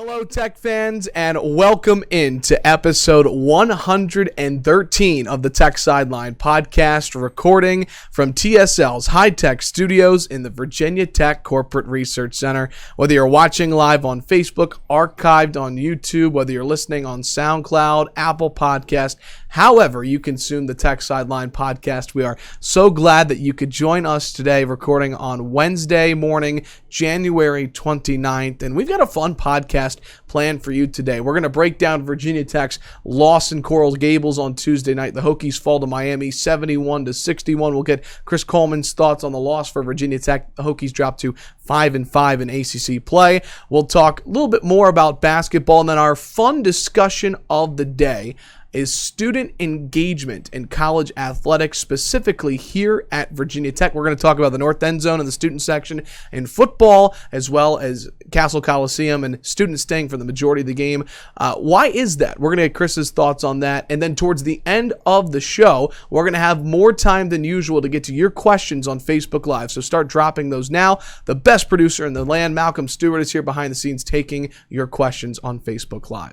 Hello, Tech fans, and welcome into episode 113 of the Tech Sideline Podcast, recording from TSL's high-tech studios in the Virginia Tech Corporate Research Center. Whether you're watching live on Facebook, archived on YouTube, whether you're listening on SoundCloud, Apple Podcast, however you consume the Tech Sideline Podcast, we are so glad that you could join us today, recording on Wednesday morning, January 29th, and we've got a fun podcast planned for you today. We're going to break down Virginia Tech's loss in Coral Gables on Tuesday night. The Hokies fall to Miami 71-61. We'll get Chris Coleman's thoughts on the loss for Virginia Tech. The Hokies drop to 5-5 in ACC play. We'll talk a little bit more about basketball, and then our fun discussion of the day is student engagement in college athletics, specifically here at Virginia Tech. We're going to talk about the North End Zone and the student section in football, as well as Castle Coliseum and students staying for the majority of the game. Why is that? We're going to get Chris's thoughts on that. And then towards the end of the show, we're going to have more time than usual to get to your questions on Facebook Live. So start dropping those now. The best producer in the land, Malcolm Stewart, is here behind the scenes taking your questions on Facebook Live.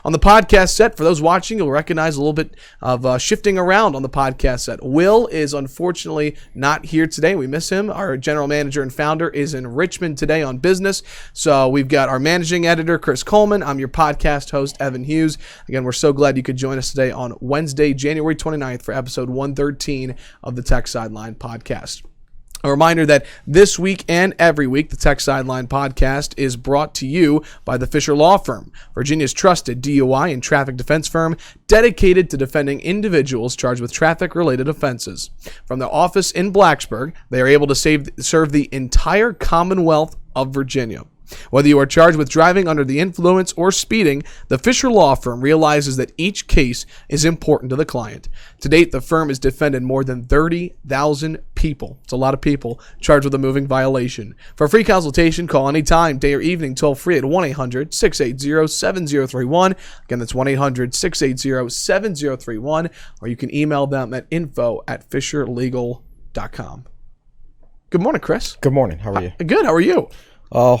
On the podcast set, for those watching, you'll recognize a little bit of shifting around on the podcast set. Will is unfortunately not here today. We miss him. Our general manager and founder is in Richmond today on business. So we've got our managing editor, Chris Coleman. I'm your podcast host, Evan Hughes. Again, we're so glad you could join us today on Wednesday, January 29th for episode 113 of the Tech Sideline Podcast. A reminder that this week and every week, the Tech Sideline Podcast is brought to you by the Fisher Law Firm, Virginia's trusted DUI and traffic defense firm dedicated to defending individuals charged with traffic-related offenses. From their office in Blacksburg, they are able to serve the entire Commonwealth of Virginia. Whether you are charged with driving under the influence or speeding, the Fisher Law Firm realizes that each case is important to the client. To date, the firm has defended more than 30,000 people. It's a lot of people charged with a moving violation. For a free consultation, call anytime, day or evening, toll free at 1-800-680-7031. Again, that's 1-800-680-7031, or you can email them at info@fisherlegal.com. Good morning, Chris. Good morning. How are you? Good. How are you? Oh, a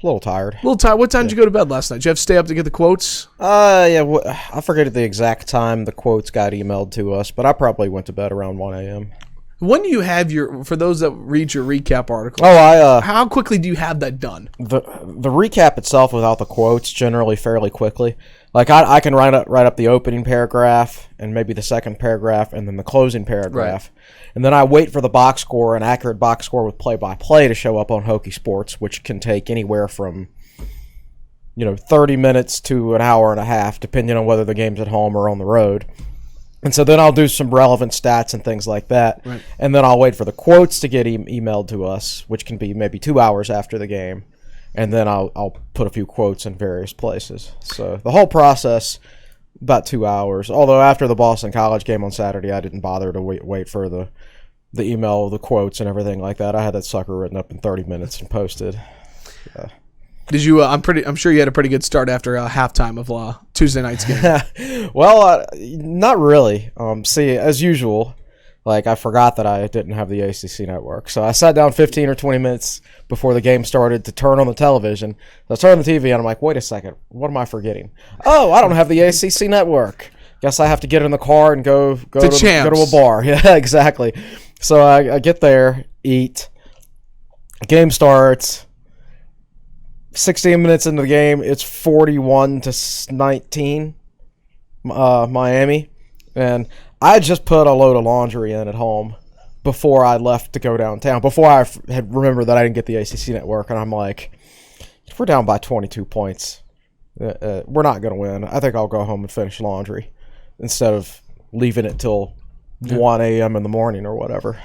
little tired. What time did you go to bed last night? Did you have to stay up to get the quotes? I forget the exact time the quotes got emailed to us, but I probably went to bed around 1 a.m. When do you have for those that read your recap article? How quickly do you have that done? The recap itself without the quotes generally fairly quickly. Like I can write up the opening paragraph and maybe the second paragraph and then the closing paragraph. Right. And then I wait for the box score, an accurate box score with play-by-play to show up on Hokie Sports, which can take anywhere from 30 minutes to an hour and a half, depending on whether the game's at home or on the road. And so then I'll do some relevant stats and things like that. Right. And then I'll wait for the quotes to get emailed to us, which can be maybe 2 hours after the game. And then I'll put a few quotes in various places. So the whole process, about 2 hours. Although after the Boston College game on Saturday, I didn't bother to wait for the email, the quotes, and everything like that. I had that sucker written up in 30 minutes and posted. Yeah. Did you? I'm sure you had a pretty good start after halftime of Tuesday night's game. Well, not really. See, as usual, I forgot that I didn't have the ACC network, so I sat down 15 or 20 minutes before the game started to turn on the television. So I turned on the TV and I'm like, wait a second, what am I forgetting? Oh, I don't have the ACC network. Guess I have to get in the car and go to a bar. Yeah, exactly. So I get there, eat. Game starts. 16 minutes into the game, it's 41-19, Miami, and I just put a load of laundry in at home before I left to go downtown. Before I had remembered that I didn't get the ACC network, and I'm like, if we're down by 22 points, we're not going to win. I think I'll go home and finish laundry instead of leaving it till 1 a.m. in the morning or whatever.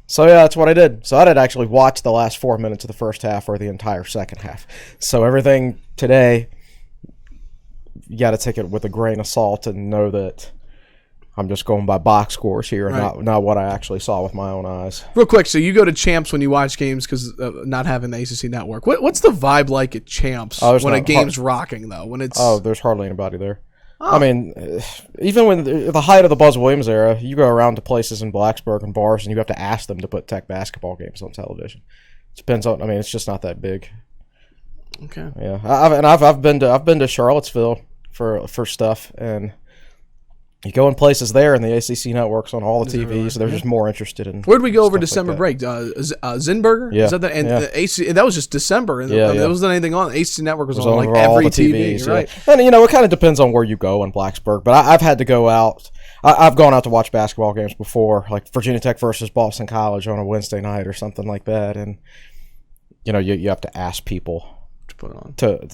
So, yeah, that's what I did. So I did actually watch the last 4 minutes of the first half or the entire second half. So everything today, you got to take it with a grain of salt and know that I'm just going by box scores here and right. not what I actually saw with my own eyes. Real quick, so you go to Champs when you watch games because not having the ACC network. What's the vibe like at Champs when a game's rocking, though? When it's there's hardly anybody there. Oh. I mean, even when the height of the Buzz Williams era, you go around to places in Blacksburg and bars, and you have to ask them to put Tech basketball games on television. It depends on. I mean, it's just not that big. Okay. Yeah, I've been to Charlottesville for stuff, and you go in places there, and the ACC network's on all the TVs. So they're just more interested in. Where'd we go over stuff December like break? Zinberger? Yeah. Is that the, and Yeah. the AC? That was just December. And there wasn't anything on. The ACC network was on like over every all the TV. TVs, Right. Yeah. And it kind of depends on where you go in Blacksburg. But I've had to go out. I've gone out to watch basketball games before, like Virginia Tech versus Boston College on a Wednesday night or something like that, and you have to ask people To put on. to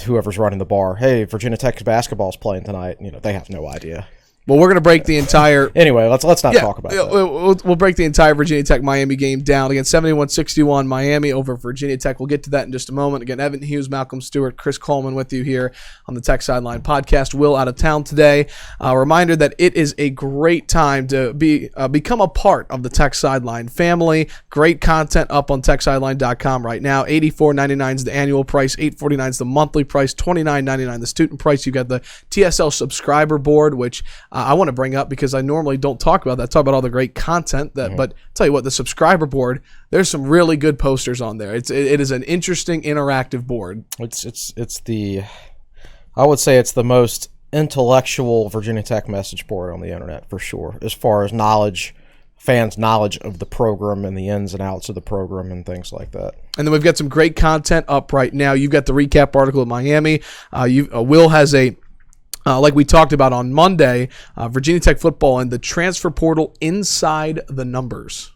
whoever's running the bar, hey, Virginia Tech's basketball's playing tonight. They have no idea. Well, we're going to break the entire. Anyway, let's not talk about that. We'll break the entire Virginia Tech Miami game down. Again, 71-61 Miami over Virginia Tech. We'll get to that in just a moment. Again, Evan Hughes, Malcolm Stewart, Chris Coleman with you here on the Tech Sideline Podcast. Will out of town today. A reminder that it is a great time to become a part of the Tech Sideline family. Great content up on TechSideline.com right now. $84.99 is the annual price. $849 is the monthly price. $29.99 the student price. You got the TSL subscriber board, which I want to bring up because I normally don't talk about that. Talk about all the great content that, but tell you what, the subscriber board, there's some really good posters on there. It is an interesting interactive board. I would say it's the most intellectual Virginia Tech message board on the internet for sure, as far as fans' knowledge of the program and the ins and outs of the program and things like that. And then we've got some great content up right now. You've got the recap article of Miami. Will has like we talked about on Monday, Virginia Tech football and the transfer portal inside the numbers.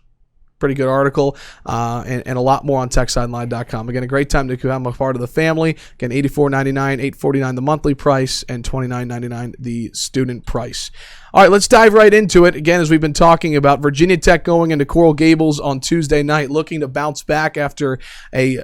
Pretty good article, and a lot more on TechSideline.com. Again, a great time to become a part of the family. Again, $84.99, $849 the monthly price, and $29.99 the student price. All right, let's dive right into it. Again, as we've been talking about, Virginia Tech going into Coral Gables on Tuesday night, looking to bounce back after a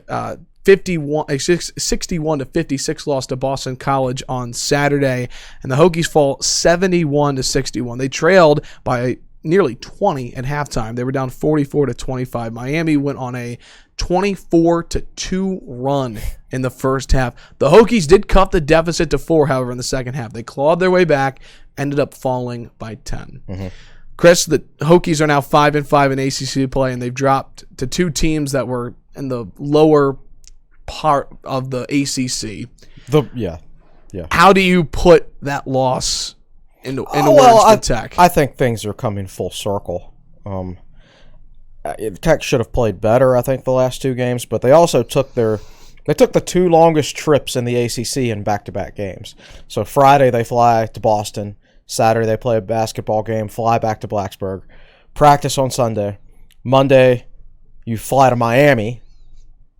61-56 loss to Boston College on Saturday, and the Hokies fall 71-61. They trailed by nearly 20 at halftime. They were down 44-25. Miami went on a 24-2 run in the first half. The Hokies did cut the deficit to 4, however, in the second half. They clawed their way back, ended up falling by 10. Mm-hmm. Chris, the Hokies are now 5-5 in ACC play, and they've dropped to 2 teams that were in the lower part of the ACC. Yeah. How do you put that loss into words for Tech? I think things are coming full circle. Tech should have played better, I think, the last 2 games, but they also took the 2 longest trips in the ACC in back-to-back games. So Friday they fly to Boston, Saturday they play a basketball game, fly back to Blacksburg, practice on Sunday, Monday you fly to Miami.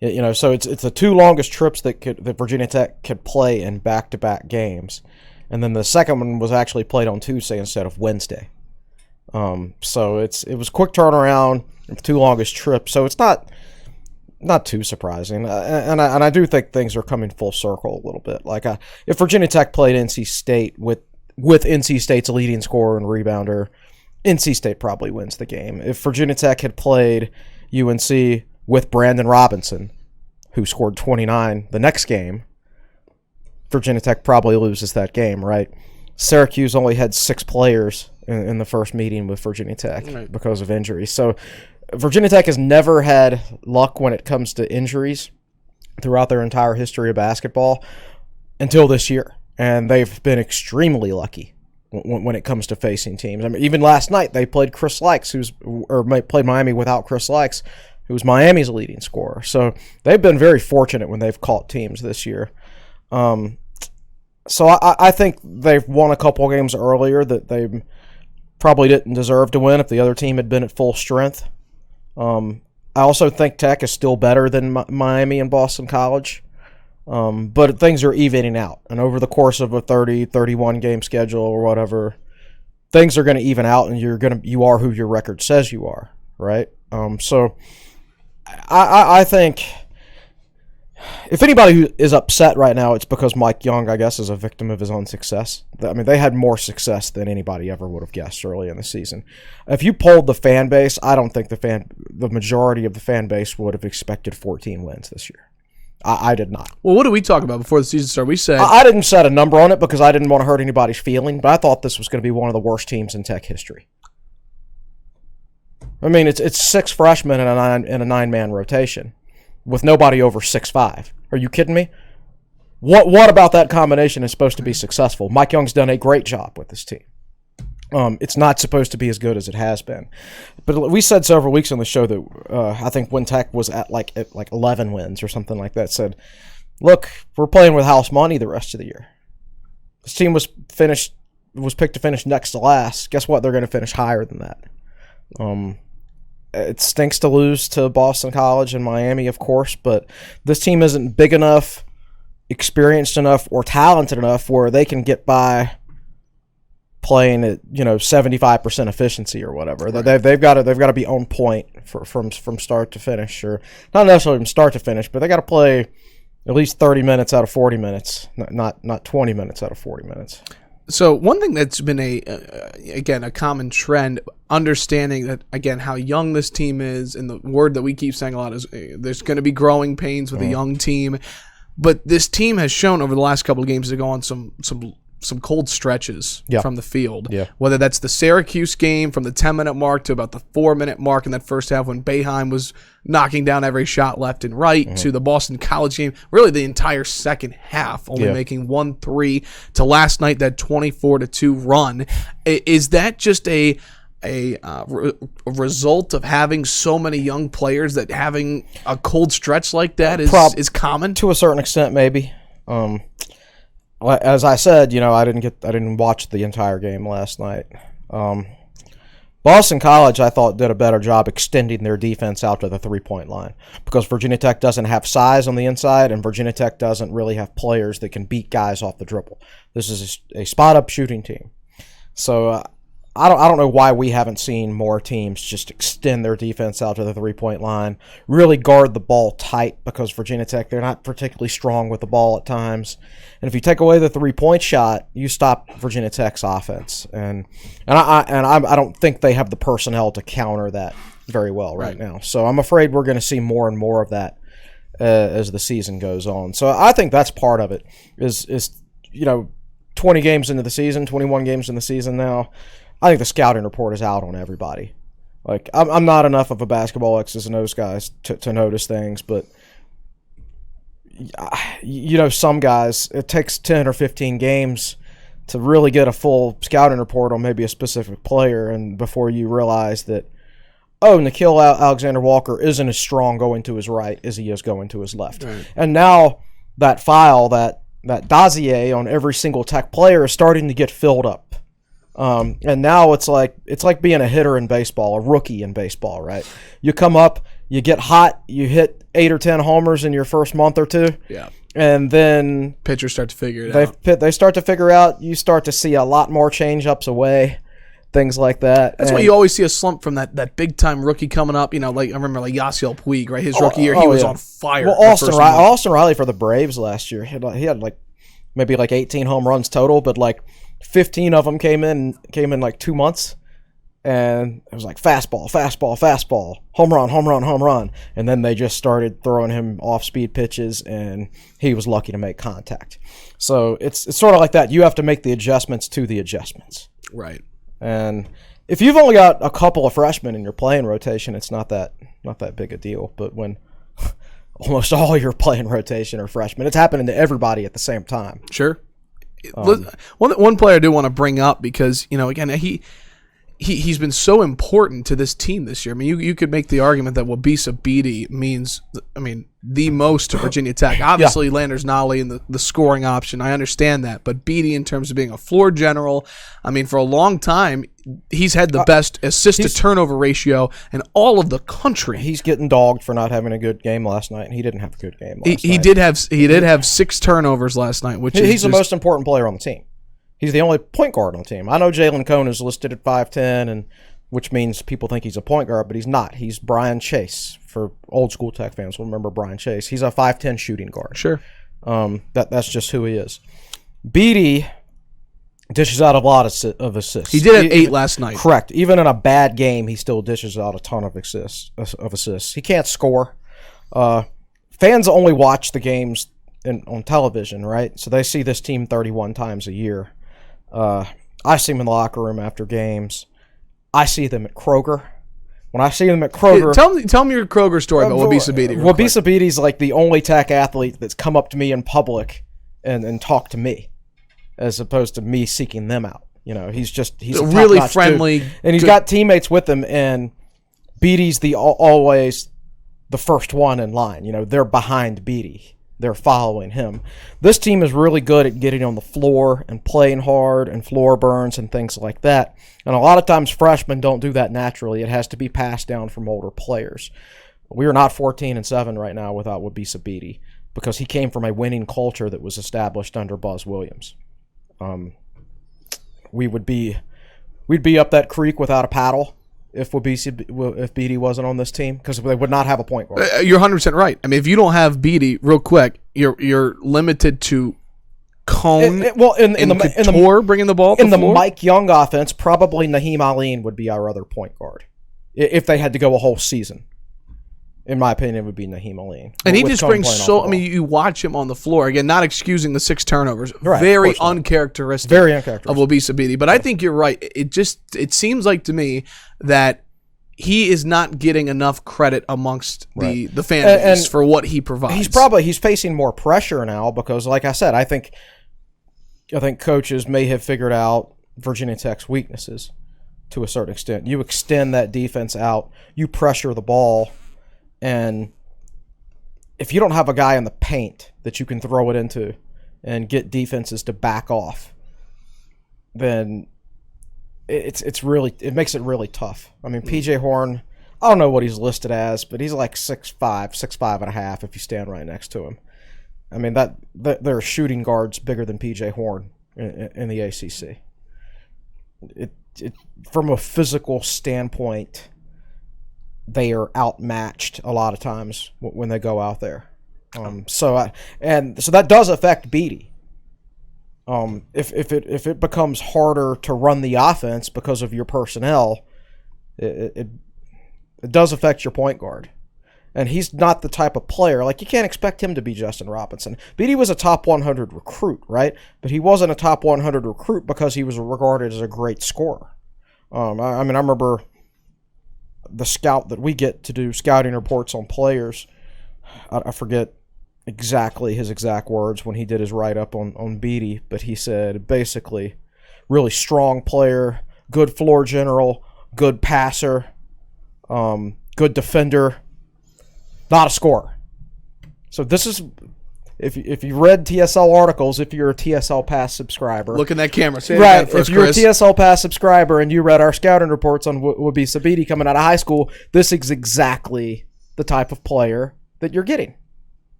So it's the 2 longest trips that Virginia Tech could play in back-to-back games, and then the second one was actually played on Tuesday instead of Wednesday. So it was quick turnaround, 2 longest trips. So it's not too surprising, and I do think things are coming full circle a little bit. Like if Virginia Tech played NC State with NC State's leading scorer and rebounder, NC State probably wins the game. If Virginia Tech had played UNC with Brandon Robinson, who scored 29 the next game, Virginia Tech probably loses that game, right? Syracuse only had 6 players in the first meeting with Virginia Tech because of injuries. So Virginia Tech has never had luck when it comes to injuries throughout their entire history of basketball until this year. And they've been extremely lucky when it comes to facing teams. I mean, even last night they played Chris Likes, played Miami without Chris Likes, who was Miami's leading scorer. So they've been very fortunate when they've caught teams this year. So I think they've won a couple games earlier that they probably didn't deserve to win if the other team had been at full strength. I also think Tech is still better than Miami and Boston College. But things are evening out. And over the course of a 30, 31 game schedule or whatever, things are going to even out, and you are who your record says you are, right? So I think if anybody who is upset right now, it's because Mike Young, I guess, is a victim of his own success. I mean, they had more success than anybody ever would have guessed early in the season. If you polled the fan base, I don't think the majority of the fan base would have expected 14 wins this year. I did not. Well, what did we talk about before the season started? We said I didn't set a number on it because I didn't want to hurt anybody's feeling, but I thought this was going to be one of the worst teams in Tech history. I mean, it's 6 freshmen in a 9-man rotation with nobody over 6'5", Are you kidding me? What about that combination is supposed to be successful? Mike Young's done a great job with this team. It's not supposed to be as good as it has been. But we said several weeks on the show that I think when Tech was at like 11 wins or something like that, said, look, we're playing with house money the rest of the year. This team was picked to finish next to last. Guess what? They're going to finish higher than that. It stinks to lose to Boston College and Miami, of course, but this team isn't big enough, experienced enough, or talented enough where they can get by playing at 75% efficiency or whatever. Right. They've got to be on point from start to finish, or not necessarily from start to finish, but they got to play at least 30 minutes out of 40 minutes, not 20 minutes out of 40 minutes. So one thing that's been a common trend, understanding that, again, how young this team is, and the word that we keep saying a lot is there's going to be growing pains with a young team, but this team has shown over the last couple of games to go on some cold stretches from the field. Yeah. Whether that's the Syracuse game from the 10-minute mark to about the 4-minute mark in that first half when Boeheim was knocking down every shot left and right, to the Boston College game, really the entire second half, only making 1-3, to last night that 24-2 run. Is that just a result of having so many young players that having a cold stretch like that is common? To a certain extent, maybe. As I said, I didn't watch the entire game last night. Boston College, I thought, did a better job extending their defense out to the three-point line because Virginia Tech doesn't have size on the inside, and Virginia Tech doesn't really have players that can beat guys off the dribble. This is a spot-up shooting team. So I don't know why we haven't seen more teams just extend their defense out to the three-point line, really guard the ball tight, because Virginia Tech, they're not particularly strong with the ball at times. And if you take away the three-point shot, you stop Virginia Tech's offense. And I don't think they have the personnel to counter that very well right now. So I'm afraid we're going to see more and more of that as the season goes on. So I think that's part of it is 20 games into the season, 21 games in the season now. I think the scouting report is out on everybody. Like, I'm not enough of a basketball X's and O's guy to notice things, but some guys, it takes 10 or 15 games to really get a full scouting report on maybe a specific player, and before you realize that, Nickeil Alexander-Walker isn't as strong going to his right as he is going to his left. Right. And now that file, that dossier on every single Tech player is starting to get filled up. And now it's like being a hitter in baseball, a rookie in baseball, right? You come up, you get hot, you hit 8 or 10 homers in your first month or two. Yeah. And then pitchers start to figure it out. They start to figure out, you start to see a lot more change-ups away, things like that. That's why you always see a slump from that big-time rookie coming up. Like I remember Yasiel Puig, right? His rookie year, he was on fire. Well, Austin Riley for the Braves last year, he had maybe 18 home runs total, but 15 of them came in 2 months, and it was fastball, home run, and then they just started throwing him off-speed pitches, and he was lucky to make contact. So it's sort of like that. You have to make the adjustments to the adjustments. Right. And if you've only got a couple of freshmen in your playing rotation, it's not that big a deal. But when almost all your playing rotation are freshmen, it's happening to everybody at the same time. Sure. One player I do want to bring up because, again, he's been so important to this team this year. I mean, you could make the argument that Wabisa Bede means, the most to Virginia Tech. Obviously, Landers Nolley and the scoring option, I understand that. But Bede, in terms of being a floor general, for a long time, he's had the best assist-to-turnover ratio in all of the country. He's getting dogged for not having a good game last night, and he didn't have a good game last night. He did have 6 turnovers last night, which he's the most important player on the team. He's the only point guard on the team. I know Jalen Cone is listed at 5'10", and which means people think he's a point guard, but he's not. He's Brian Chase. For old school Tech fans will remember Brian Chase. He's a 5'10" shooting guard. Sure. That's just who he is. Bede dishes out a lot of assists. He did have 8 last night. Correct. Even in a bad game, he still dishes out a ton of assists. He can't score. Fans only watch the games on television, right? So they see this team 31 times a year. I see them in the locker room after games. I see them at Kroger. When I see him at Kroger, tell me your Kroger story about Wabisa Beatty. Wabisa Beatty's like the only tech athlete that's come up to me in public and talked to me, as opposed to me seeking them out. You know, he's a really friendly dude. And he's got teammates with him, and Beatty's always the first one in line. You know, they're behind Beatty. They're following him. This team is really good at getting on the floor and playing hard and floor burns and things like that. And a lot of times freshmen don't do that naturally. It has to be passed down from older players. We are not 14-7 right now without Wabisa Beatty, because he came from a winning culture that was established under Buzz Williams. We'd be up that creek without a paddle if Beatty wasn't on this team, because they would not have a point guard. You're 100% right. I mean, if you don't have Beatty, real quick, you're limited to Cone. Bringing the ball to the floor. Mike Young offense, probably Naheem Aline would be our other point guard if they had to go a whole season. In my opinion, it would be Naheem Aline. And he just brings I mean, you watch him on the floor. Again, not excusing the 6 turnovers. Right, very uncharacteristic. Very uncharacteristic of Wabisa Beatty. But I think you're right. It seems like to me that he is not getting enough credit amongst the fan base for what he provides. He's facing more pressure now because, like I said, I think coaches may have figured out Virginia Tech's weaknesses to a certain extent. You extend that defense out. You pressure the ball. And if you don't have a guy in the paint that you can throw it into and get defenses to back off, then it makes it really tough. I mean, PJ Horn, I don't know what he's listed as, but he's like 6'5" and a half if you stand right next to him. I mean, that there are shooting guards bigger than PJ Horn in the ACC. From a physical standpoint, they are outmatched a lot of times when they go out there. So that does affect Beatty. If it becomes harder to run the offense because of your personnel, it does affect your point guard. And he's not the type of player, like you can't expect him to be Justin Robinson. Beatty was a top 100 recruit, right? But he wasn't a top 100 recruit because he was regarded as a great scorer. I remember the scout that we get to do scouting reports on players, I forget exactly his exact words when he did his write-up on Beatty, but he said basically really strong player, good floor general, good passer, good defender, not a scorer. So this is, if you read TSL articles, if you're a TSL Pass subscriber. Look in that camera. Say right. If you're Chris. a TSL Pass subscriber and you read our scouting reports on Wabisa Beatty coming out of high school, this is exactly the type of player that you're getting.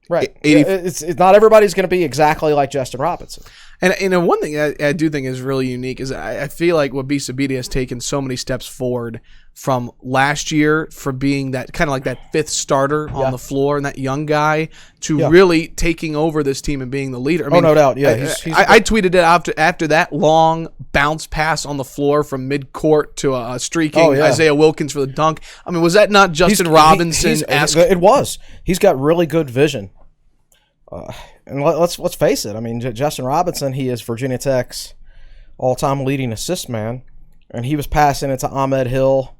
Right. It's not everybody's going to be exactly like Justin Robinson. And one thing I do think is really unique is I feel like Wabisa Beatty has taken so many steps forward from last year for being that kind of like that fifth starter on the floor and that young guy to really taking over this team and being the leader. I mean, no doubt. Yeah, I tweeted it after that long bounce pass on the floor from midcourt to a streaking Isaiah Wilkins for the dunk. I mean, was that not Justin Robinson-esque? It was. He's got really good vision. And let's face it. I mean, Justin Robinson, he is Virginia Tech's all-time leading assist man, and he was passing it to Ahmed Hill.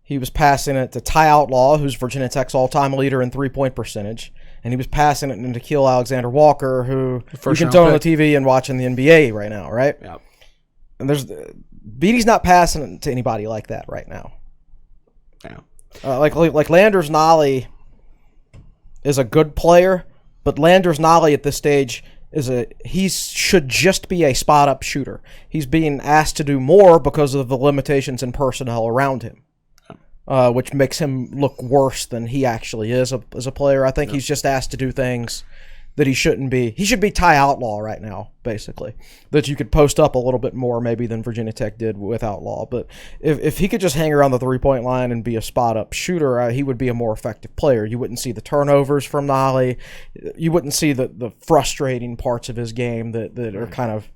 He was passing it to Ty Outlaw, who's Virginia Tech's all-time leader in three-point percentage, and he was passing it to Nikhil Alexander-Walker, who you can turn on the TV and watching the NBA right now, right? Yeah. And Beatty's not passing it to anybody like that right now. Yeah. Like Landers Nolly is a good player. But Landers Nolly at this stage he should just be a spot-up shooter. He's being asked to do more because of the limitations in personnel around him, which makes him look worse than he actually is as a player. I think he's just asked to do things that he shouldn't be. He should be Ty Outlaw right now, basically. That you could post up a little bit more maybe than Virginia Tech did with Outlaw. But if he could just hang around the three-point line and be a spot-up shooter, he would be a more effective player. You wouldn't see the turnovers from Nolly. You wouldn't see the frustrating parts of his game that are kind of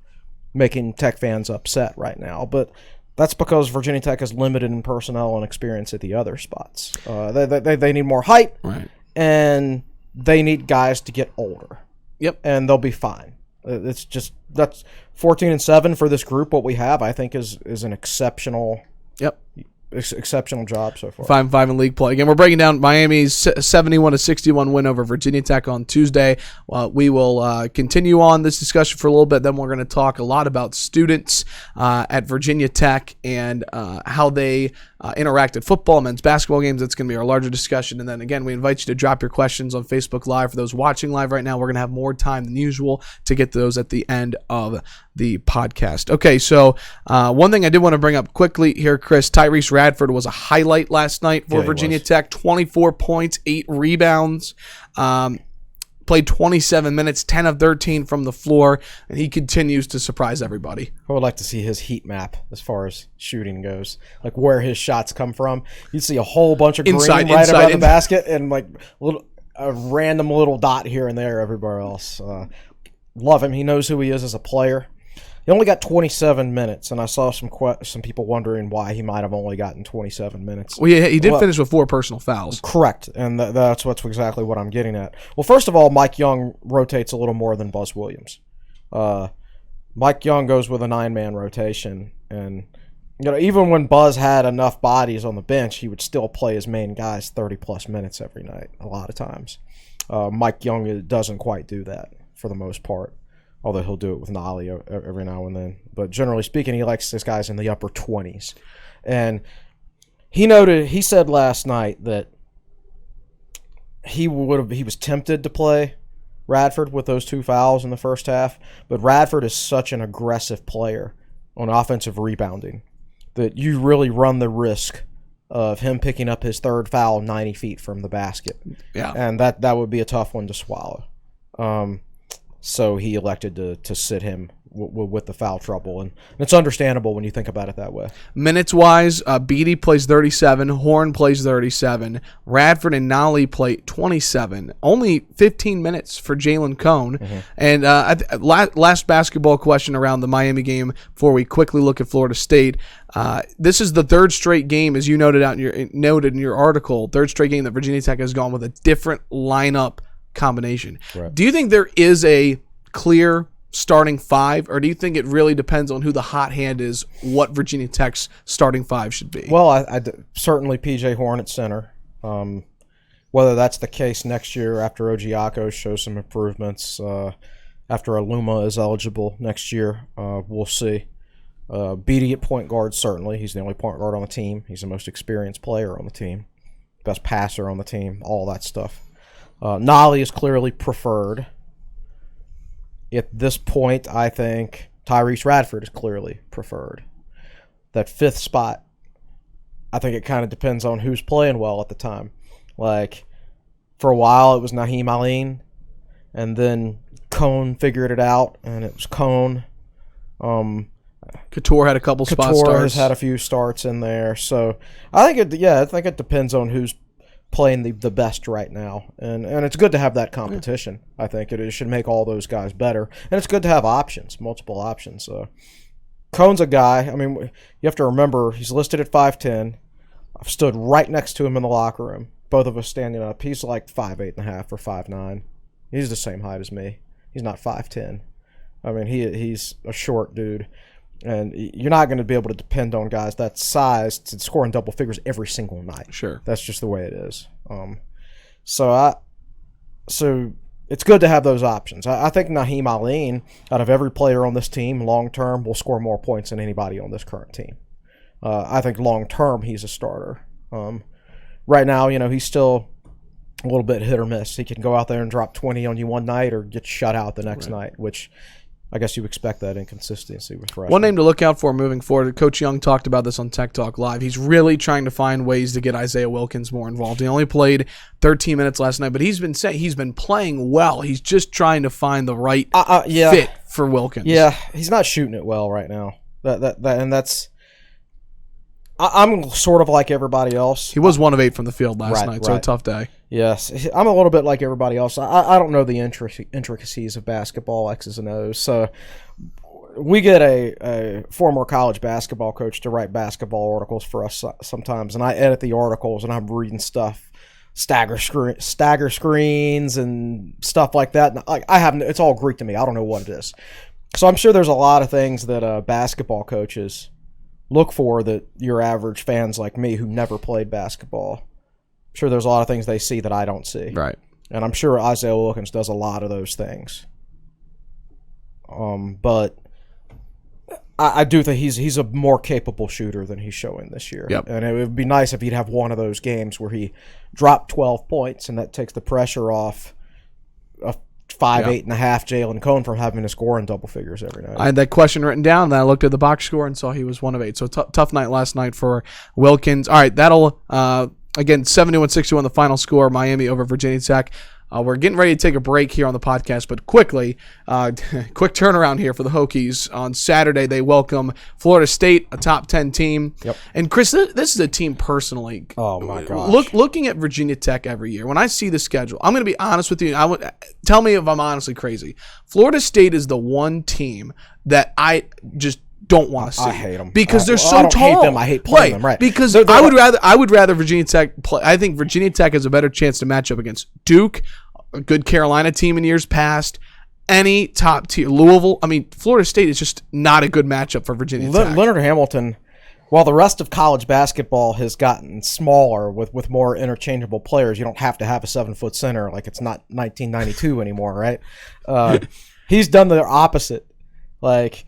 making Tech fans upset right now. But that's because Virginia Tech is limited in personnel and experience at the other spots. They need more height. Right. And they need guys to get older. Yep. And they'll be fine. It's just that's 14-7 for this group. What we have, I think, is an exceptional exceptional job so far. 5-5 in league play. Again, we're breaking down Miami's 71-61 win over Virginia Tech on Tuesday. We will continue on this discussion for a little bit. Then we're going to talk a lot about students at Virginia Tech and how they interact at football, men's basketball games. That's going to be our larger discussion. And then again, we invite you to drop your questions on Facebook Live. For those watching live right now, we're going to have more time than usual to get to those at the end of the podcast. Okay, so one thing I did want to bring up quickly here, Chris, Tyrese Radford was a highlight last night for Virginia Tech. 24 points, 8 rebounds. Played 27 minutes, 10 of 13 from the floor, and he continues to surprise everybody. I would like to see his heat map as far as shooting goes, like where his shots come from. You'd see a whole bunch of green right above the basket and like a random little dot here and there everywhere else. Love him. He knows who he is as a player. He only got 27 minutes, and I saw some people wondering why he might have only gotten 27 minutes. Well, he did finish with 4 personal fouls. Correct, and that's exactly what I'm getting at. Well, first of all, Mike Young rotates a little more than Buzz Williams. Mike Young goes with a 9-man rotation, and even when Buzz had enough bodies on the bench, he would still play his main guys 30-plus minutes every night, a lot of times. Mike Young doesn't quite do that for the most part. Although he'll do it with Nolly every now and then. But generally speaking, he likes his guys in the upper 20s. And he said last night that he was tempted to play Radford with those 2 fouls in the first half. But Radford is such an aggressive player on offensive rebounding that you really run the risk of him picking up his 3rd foul 90 feet from the basket. Yeah. And that would be a tough one to swallow. So he elected to sit him with the foul trouble. And it's understandable when you think about it that way. Minutes-wise, Beatty plays 37, Horn plays 37, Radford and Nolly play 27. Only 15 minutes for Jalen Cone. Mm-hmm. And last basketball question around the Miami game before we quickly look at Florida State. This is the 3rd straight game, as you noted in your article, 3rd straight game that Virginia Tech has gone with a different lineup combination. Right. Do you think there is a clear starting 5, or do you think it really depends on who the hot hand is, what Virginia Tech's starting 5 should be? Well, I certainly P.J. Horn at center. Whether that's the case next year after Ojiako shows some improvements, after Aluma is eligible next year, we'll see. Beatty at point guard, certainly. He's the only point guard on the team. He's the most experienced player on the team, best passer on the team, all that stuff. Nolly is clearly preferred. At this point, I think Tyrese Radford is clearly preferred. That 5th spot, I think it kind of depends on who's playing well at the time. Like, for a while, it was Naheem Aline, and then Cone figured it out, and it was Cone. Couture had a couple spot starts. Couture has had a few starts in there. So, I think it depends on who's playing the best right now, and it's good to have that competition. I think it should make all those guys better, and it's good to have multiple options. Cone's a guy, I mean, you have to remember, he's listed at 5'10". I've stood right next to him in the locker room, both of us standing up. He's like 5'8.5" or 5'9". He's the same height as me. He's not 5'10". I mean, he's a short dude. And you're not going to be able to depend on guys that size to score in double figures every single night. Sure. That's just the way it is. So it's good to have those options. I think Naheem Aline, out of every player on this team, long-term, will score more points than anybody on this current team. I think long-term, he's a starter. Right now, he's still a little bit hit or miss. He can go out there and drop 20 on you one night or get shut out the next night, which I guess you expect that inconsistency with freshmen. One name to look out for moving forward, Coach Young talked about this on Tech Talk Live. He's really trying to find ways to get Isaiah Wilkins more involved. He only played 13 minutes last night, but he's been playing well. He's just trying to find the right fit for Wilkins. Yeah, he's not shooting it well right now. That's I'm sort of like everybody else. He was 1 of 8 from the field last night, so a tough day. Yes, I'm a little bit like everybody else. I don't know the intricacies of basketball, X's and O's. So we get a former college basketball coach to write basketball articles for us sometimes, and I edit the articles, and I'm reading stuff, stagger screens and stuff like that. And it's all Greek to me. I don't know what it is. So I'm sure there's a lot of things that basketball coaches look for that your average fans like me who never played basketball, I'm sure there's a lot of things they see that I don't see. Right. And I'm sure Isaiah Wilkins does a lot of those things. But I do think he's a more capable shooter than he's showing this year. Yep. And it would be nice if he'd have one of those games where he dropped 12 points and that takes the pressure off a 8.5 Jalen Cone from having to score in double figures every night. I had that question written down, and I looked at the box score and saw he was 1 of 8. So tough night last night for Wilkins. All right, that'll again 71-61 the final score. Miami over Virginia Tech. We're getting ready to take a break here on the podcast, but quickly, quick turnaround here for the Hokies. On Saturday, they welcome Florida State, a top 10 team. Yep. And Chris, this is a team personally. Oh my gosh! Looking at Virginia Tech every year, when I see the schedule, I'm going to be honest with you. Tell me if I'm honestly crazy. Florida State is the one team that I just don't want to see. I hate them because they're so I don't tall. hate them. I hate playing them. Right? Because they're I would rather Virginia Tech play. I think Virginia Tech has a better chance to match up against Duke, a good Carolina team in years past, any top tier. Louisville. I mean, Florida State is just not a good matchup for Virginia Tech. Leonard Hamilton, while the rest of college basketball has gotten smaller with more interchangeable players, you don't have to have a 7-foot center like it's not 1992 anymore, right? He's done the opposite. Like,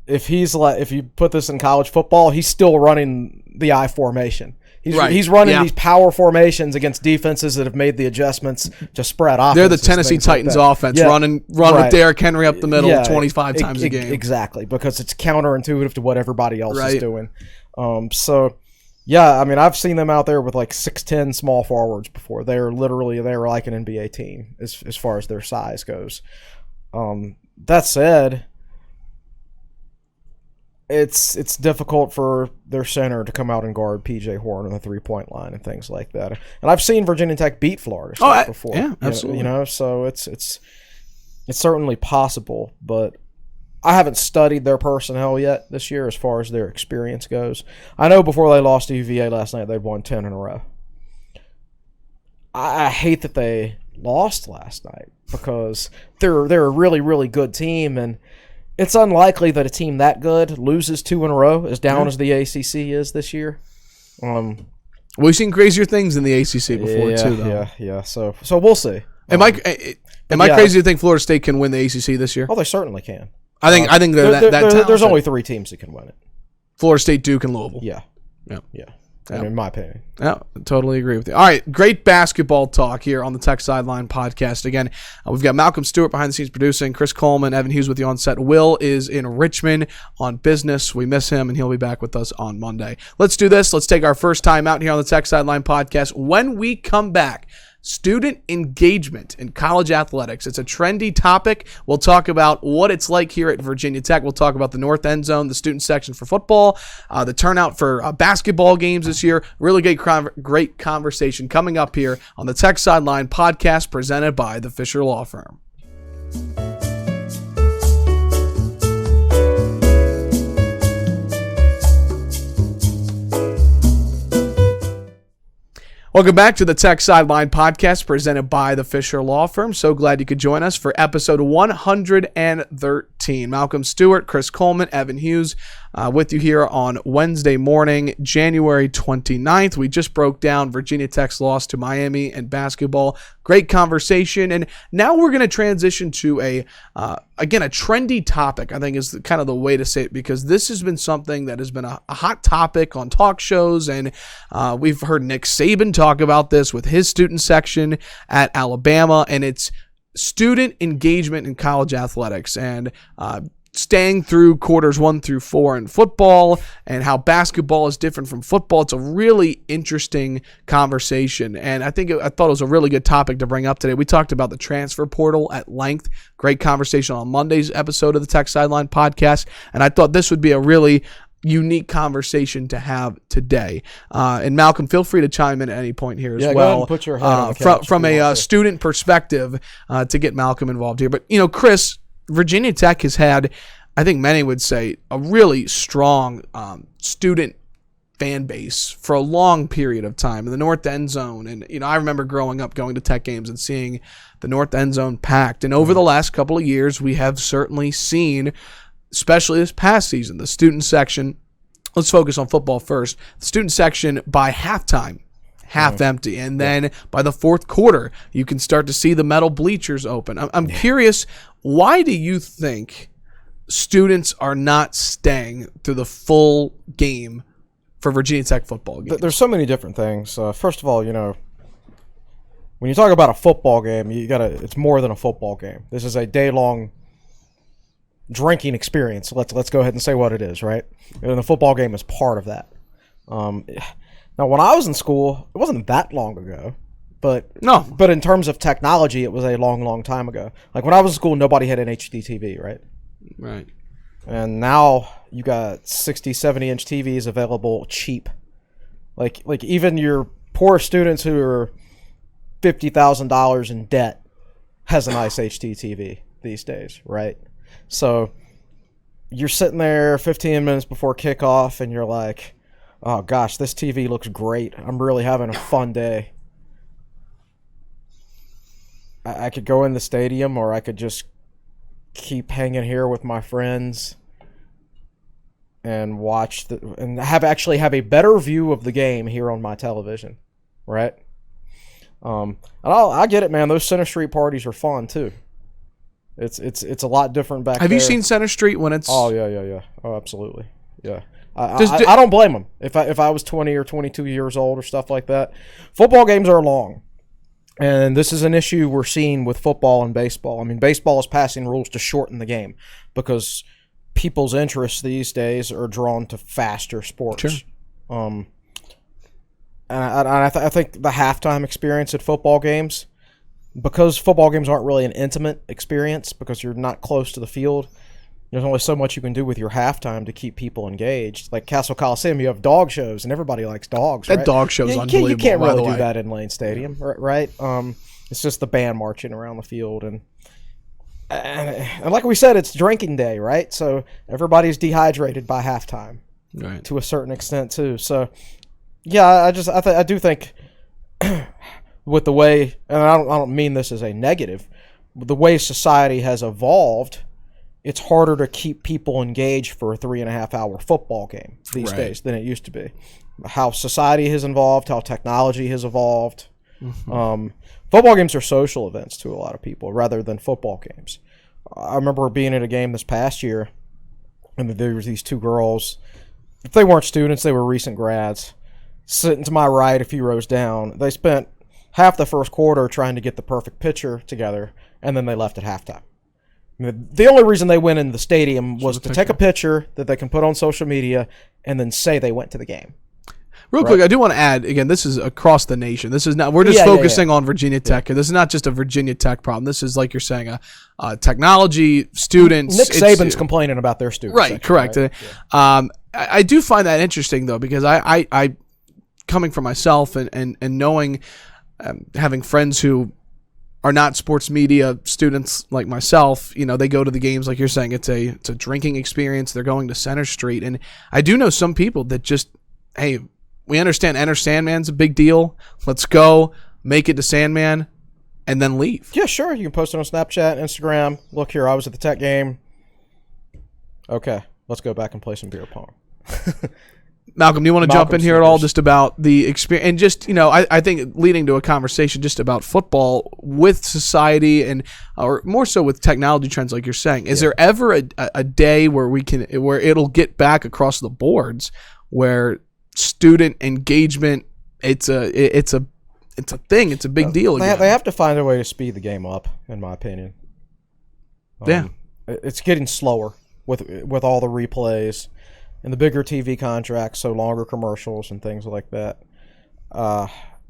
if you put this in college football, he's still running the I formation. He's running these power formations against defenses that have made the adjustments to spread offenses. They're the Tennessee Titans offense, run with Derrick Henry up the middle 25 times a game. Exactly, because it's counterintuitive to what everybody else is doing. I mean, I've seen them out there with like 6'10" small forwards before. They were like an NBA team as far as their size goes. That said, it's difficult for their center to come out and guard P.J. Horn on the 3-point line and things like that. And I've seen Virginia Tech beat Florida State before. Yeah, absolutely. So it's certainly possible, but I haven't studied their personnel yet this year as far as their experience goes. I know before they lost to UVA last night, they'd won 10 in a row. I hate that they lost last night because they're a really, really good team, and it's unlikely that a team that good loses 2 in a row, as down as the ACC is this year. We've seen crazier things in the ACC before too, though. Yeah. So we'll see. Am I crazy to think Florida State can win the ACC this year? Oh, they certainly can. I think there's only 3 teams that can win it. Florida State, Duke, and Louisville. Yeah. I mean, in my opinion. Yeah, totally agree with you. All right, great basketball talk here on the Tech Sideline podcast. Again, we've got Malcolm Stewart behind the scenes producing, Chris Coleman, Evan Hughes with you on set. Will is in Richmond on business. We miss him, and he'll be back with us on Monday. Let's do this. Let's take our first time out here on the Tech Sideline podcast. When we come back, student engagement in college athletics. It's a trendy topic. We'll talk about what it's like here at Virginia Tech. We'll talk about the North End Zone, the student section for football, the turnout for basketball games this year. Really great conversation coming up here on the Tech Sideline podcast presented by the Fisher Law Firm. Welcome back to the Tech Sideline podcast presented by the Fisher Law Firm. So glad you could join us for episode 113. Malcolm Stewart, Chris Coleman, Evan Hughes with you here on Wednesday morning, January 29th. We just broke down Virginia Tech's loss to Miami in basketball. Great conversation. And now we're going to transition to a trendy topic, I think is kind of the way to say it, because this has been something that has been a hot topic on talk shows. And we've heard Nick Saban talk about this with his student section at Alabama, and it's student engagement in college athletics and staying through quarters 1 through 4 in football and how basketball is different from football. It's a really interesting conversation, and I thought it was a really good topic to bring up today. We talked about the transfer portal at length. Great conversation on Monday's episode of the Tech Sideline podcast, and I thought this would be a really unique conversation to have today. And Malcolm, feel free to chime in at any point here as well. Go ahead and put your head on the couch from a student perspective to get Malcolm involved here. But, Chris, Virginia Tech has had, I think many would say, a really strong student fan base for a long period of time in the North End Zone. And, I remember growing up going to Tech games and seeing the North End Zone packed. And over the last couple of years, we have certainly seen, especially this past season, the student section let's focus on football first. The student section by halftime, half empty. And then by the fourth quarter, you can start to see the metal bleachers open. I'm curious, why do you think students are not staying through the full game for Virginia Tech football games? There's so many different things. First of all, when you talk about a football game, it's more than a football game. This is a day-long drinking experience. Let's go ahead and say what it is, right? And the football game is part of that. Now, when I was in school, it wasn't that long ago, but in terms of technology, it was a long, long time ago. Like when I was in school, nobody had an HD TV, right? Right. And now you got 60, 70-inch TVs available cheap. Like even your poor students who are $50,000 in debt has a nice HD TV these days, right? So you're sitting there 15 minutes before kickoff and you're like, oh gosh, this TV looks great. I'm really having a fun day. I could go in the stadium, or I could just keep hanging here with my friends and watch have a better view of the game here on my television, right? And I get it, man. Those Center Street parties are fun too. It's a lot different back there. Have you seen Center Street when it's? Oh yeah. Oh, absolutely. Yeah. I don't blame them. If I was 20 or 22 years old or stuff like that, football games are long. And this is an issue we're seeing with football and baseball. I mean, baseball is passing rules to shorten the game because people's interests these days are drawn to faster sports. Sure. And I think the halftime experience at football games, because football games aren't really an intimate experience because you're not close to the field, there's only so much you can do with your halftime to keep people engaged. Like Castle Coliseum, you have dog shows, and everybody likes dogs. That right? dog show is unbelievable. You can't really do way. that in Lane Stadium, right? It's just the band marching around the field, and like we said, it's drinking day, right? So everybody's dehydrated by halftime, right? To a certain extent too. So yeah, I do think with the way, and I don't mean this as a negative, the way society has evolved, it's harder to keep people engaged for a 3.5-hour football game these days than it used to be. How society has evolved, how technology has evolved. Mm-hmm. Football games are social events to a lot of people rather than football games. I remember being at a game this past year, and there was these two girls. If they weren't students, they were recent grads. Sitting to my right, a few rows down. They spent half the first quarter trying to get the perfect picture together, and then they left at halftime. The only reason they went in the stadium was to take a picture that they can put on social media and then say they went to the game. Real quick, I do want to add, again, this is across the nation. This is not, we're just focusing on Virginia Tech. Yeah. This is not just a Virginia Tech problem. This is, like you're saying, a technology, students. Nick Saban's complaining about their students. Right, correct. Right? I do find that interesting, though, because I coming from myself and knowing, having friends who are not sports media students like myself, they go to the games, like you're saying, it's a drinking experience. They're going to Center Street. And I do know some people that just, hey, we understand Enter Sandman's a big deal. Let's go, make it to Sandman, and then leave. Yeah, sure. You can post it on Snapchat, Instagram. Look here, I was at the Tech game. Okay, let's go back and play some beer pong. Malcolm, do you want to jump in here at all just about the experience? And just, I think leading to a conversation just about football with society and or more so with technology trends like you're saying. Is there ever a day where it'll get back across the boards where student engagement, it's a thing, it's a big deal again? They have to find a way to speed the game up, in my opinion. It's getting slower with all the replays and the bigger TV contracts, so longer commercials and things like that.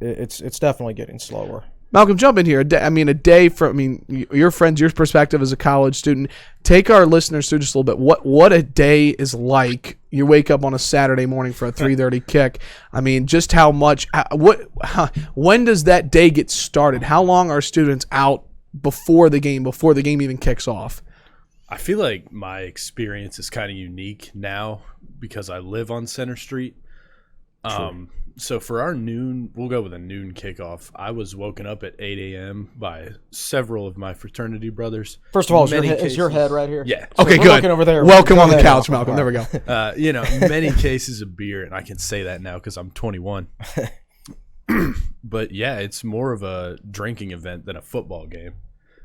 It's definitely getting slower. Malcolm, jump in here. Your friends, your perspective as a college student. Take our listeners through just a little bit. What a day is like. You wake up on a Saturday morning for a 3:30 kick. I mean, just how much. When does that day get started? How long are students out before the game even kicks off? I feel like my experience is kind of unique now because I live on Center Street. So for our noon, we'll go with a noon kickoff. I was woken up at 8 a.m. by several of my fraternity brothers. First of all, is your head right here? Yeah. Okay, we're good. looking over there. Welcome on the couch, Malcolm. There we go. Many cases of beer, and I can say that now because I'm 21. But yeah, it's more of a drinking event than a football game.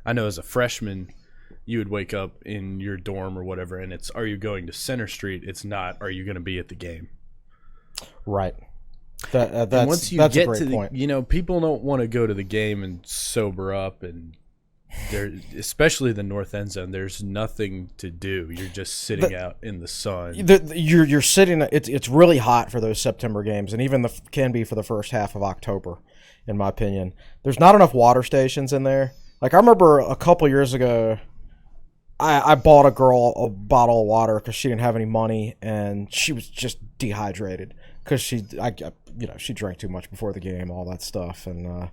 I know as a freshman, you would wake up in your dorm or whatever, and it's, are you going to Center Street? It's not, are you going to be at the game? Right. And once you get to the, people don't want to go to the game and sober up, and there, especially the north end zone, there's nothing to do. You're just sitting out in the sun. You're sitting. It's really hot for those September games, and even can be for the first half of October, in my opinion. There's not enough water stations in there. Like I remember a couple years ago, I bought a girl a bottle of water because she didn't have any money, and she was just dehydrated because she drank too much before the game, all that stuff, and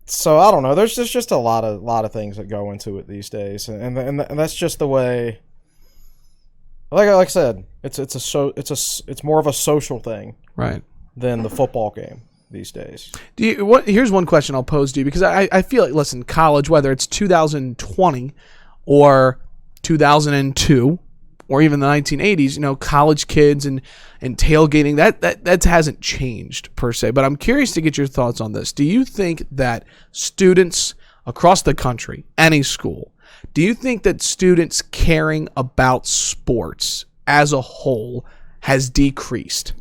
so I don't know. There's just a lot of things that go into it these days, and that's just the way. Like I said, it's more of a social thing, right, than the football game these days. Here's one question I'll pose to you, because I feel like, listen, college, whether it's 2020 or 2002 or even the 1980s, college kids and tailgating, that hasn't changed per se. But I'm curious to get your thoughts on this. Do you think that students across the country, any school, do you think that students caring about sports as a whole has decreased?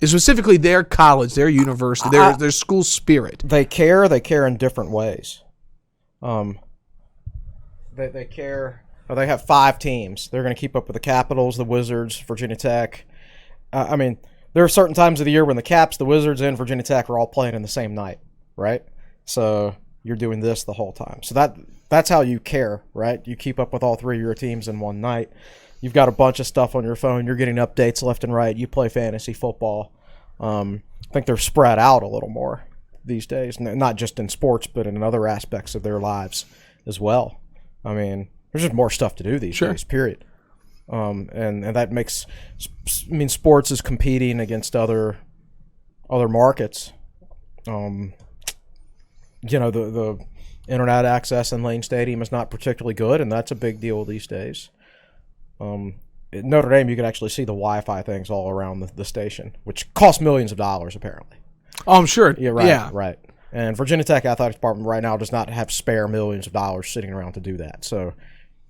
Specifically their college, their university, their school spirit. They care in different ways. They care. They have 5 teams. They're going to keep up with the Capitals, the Wizards, Virginia Tech. There are certain times of the year when the Caps, the Wizards, and Virginia Tech are all playing in the same night, right? So you're doing this the whole time. So that's how you care, right? You keep up with all 3 of your teams in one night. You've got a bunch of stuff on your phone. You're getting updates left and right. You play fantasy football. I think they're spread out a little more these days, not just in sports, but in other aspects of their lives as well. There's just more stuff to do these days, period. And that makes, sports is competing against other markets. The internet access in Lane Stadium is not particularly good, and that's a big deal these days. At Notre Dame, you can actually see the Wi-Fi things all around the station, which costs millions of dollars, apparently. Oh, I'm sure. Yeah, right. Yeah. Right. And Virginia Tech Athletics Department right now does not have spare millions of dollars sitting around to do that. So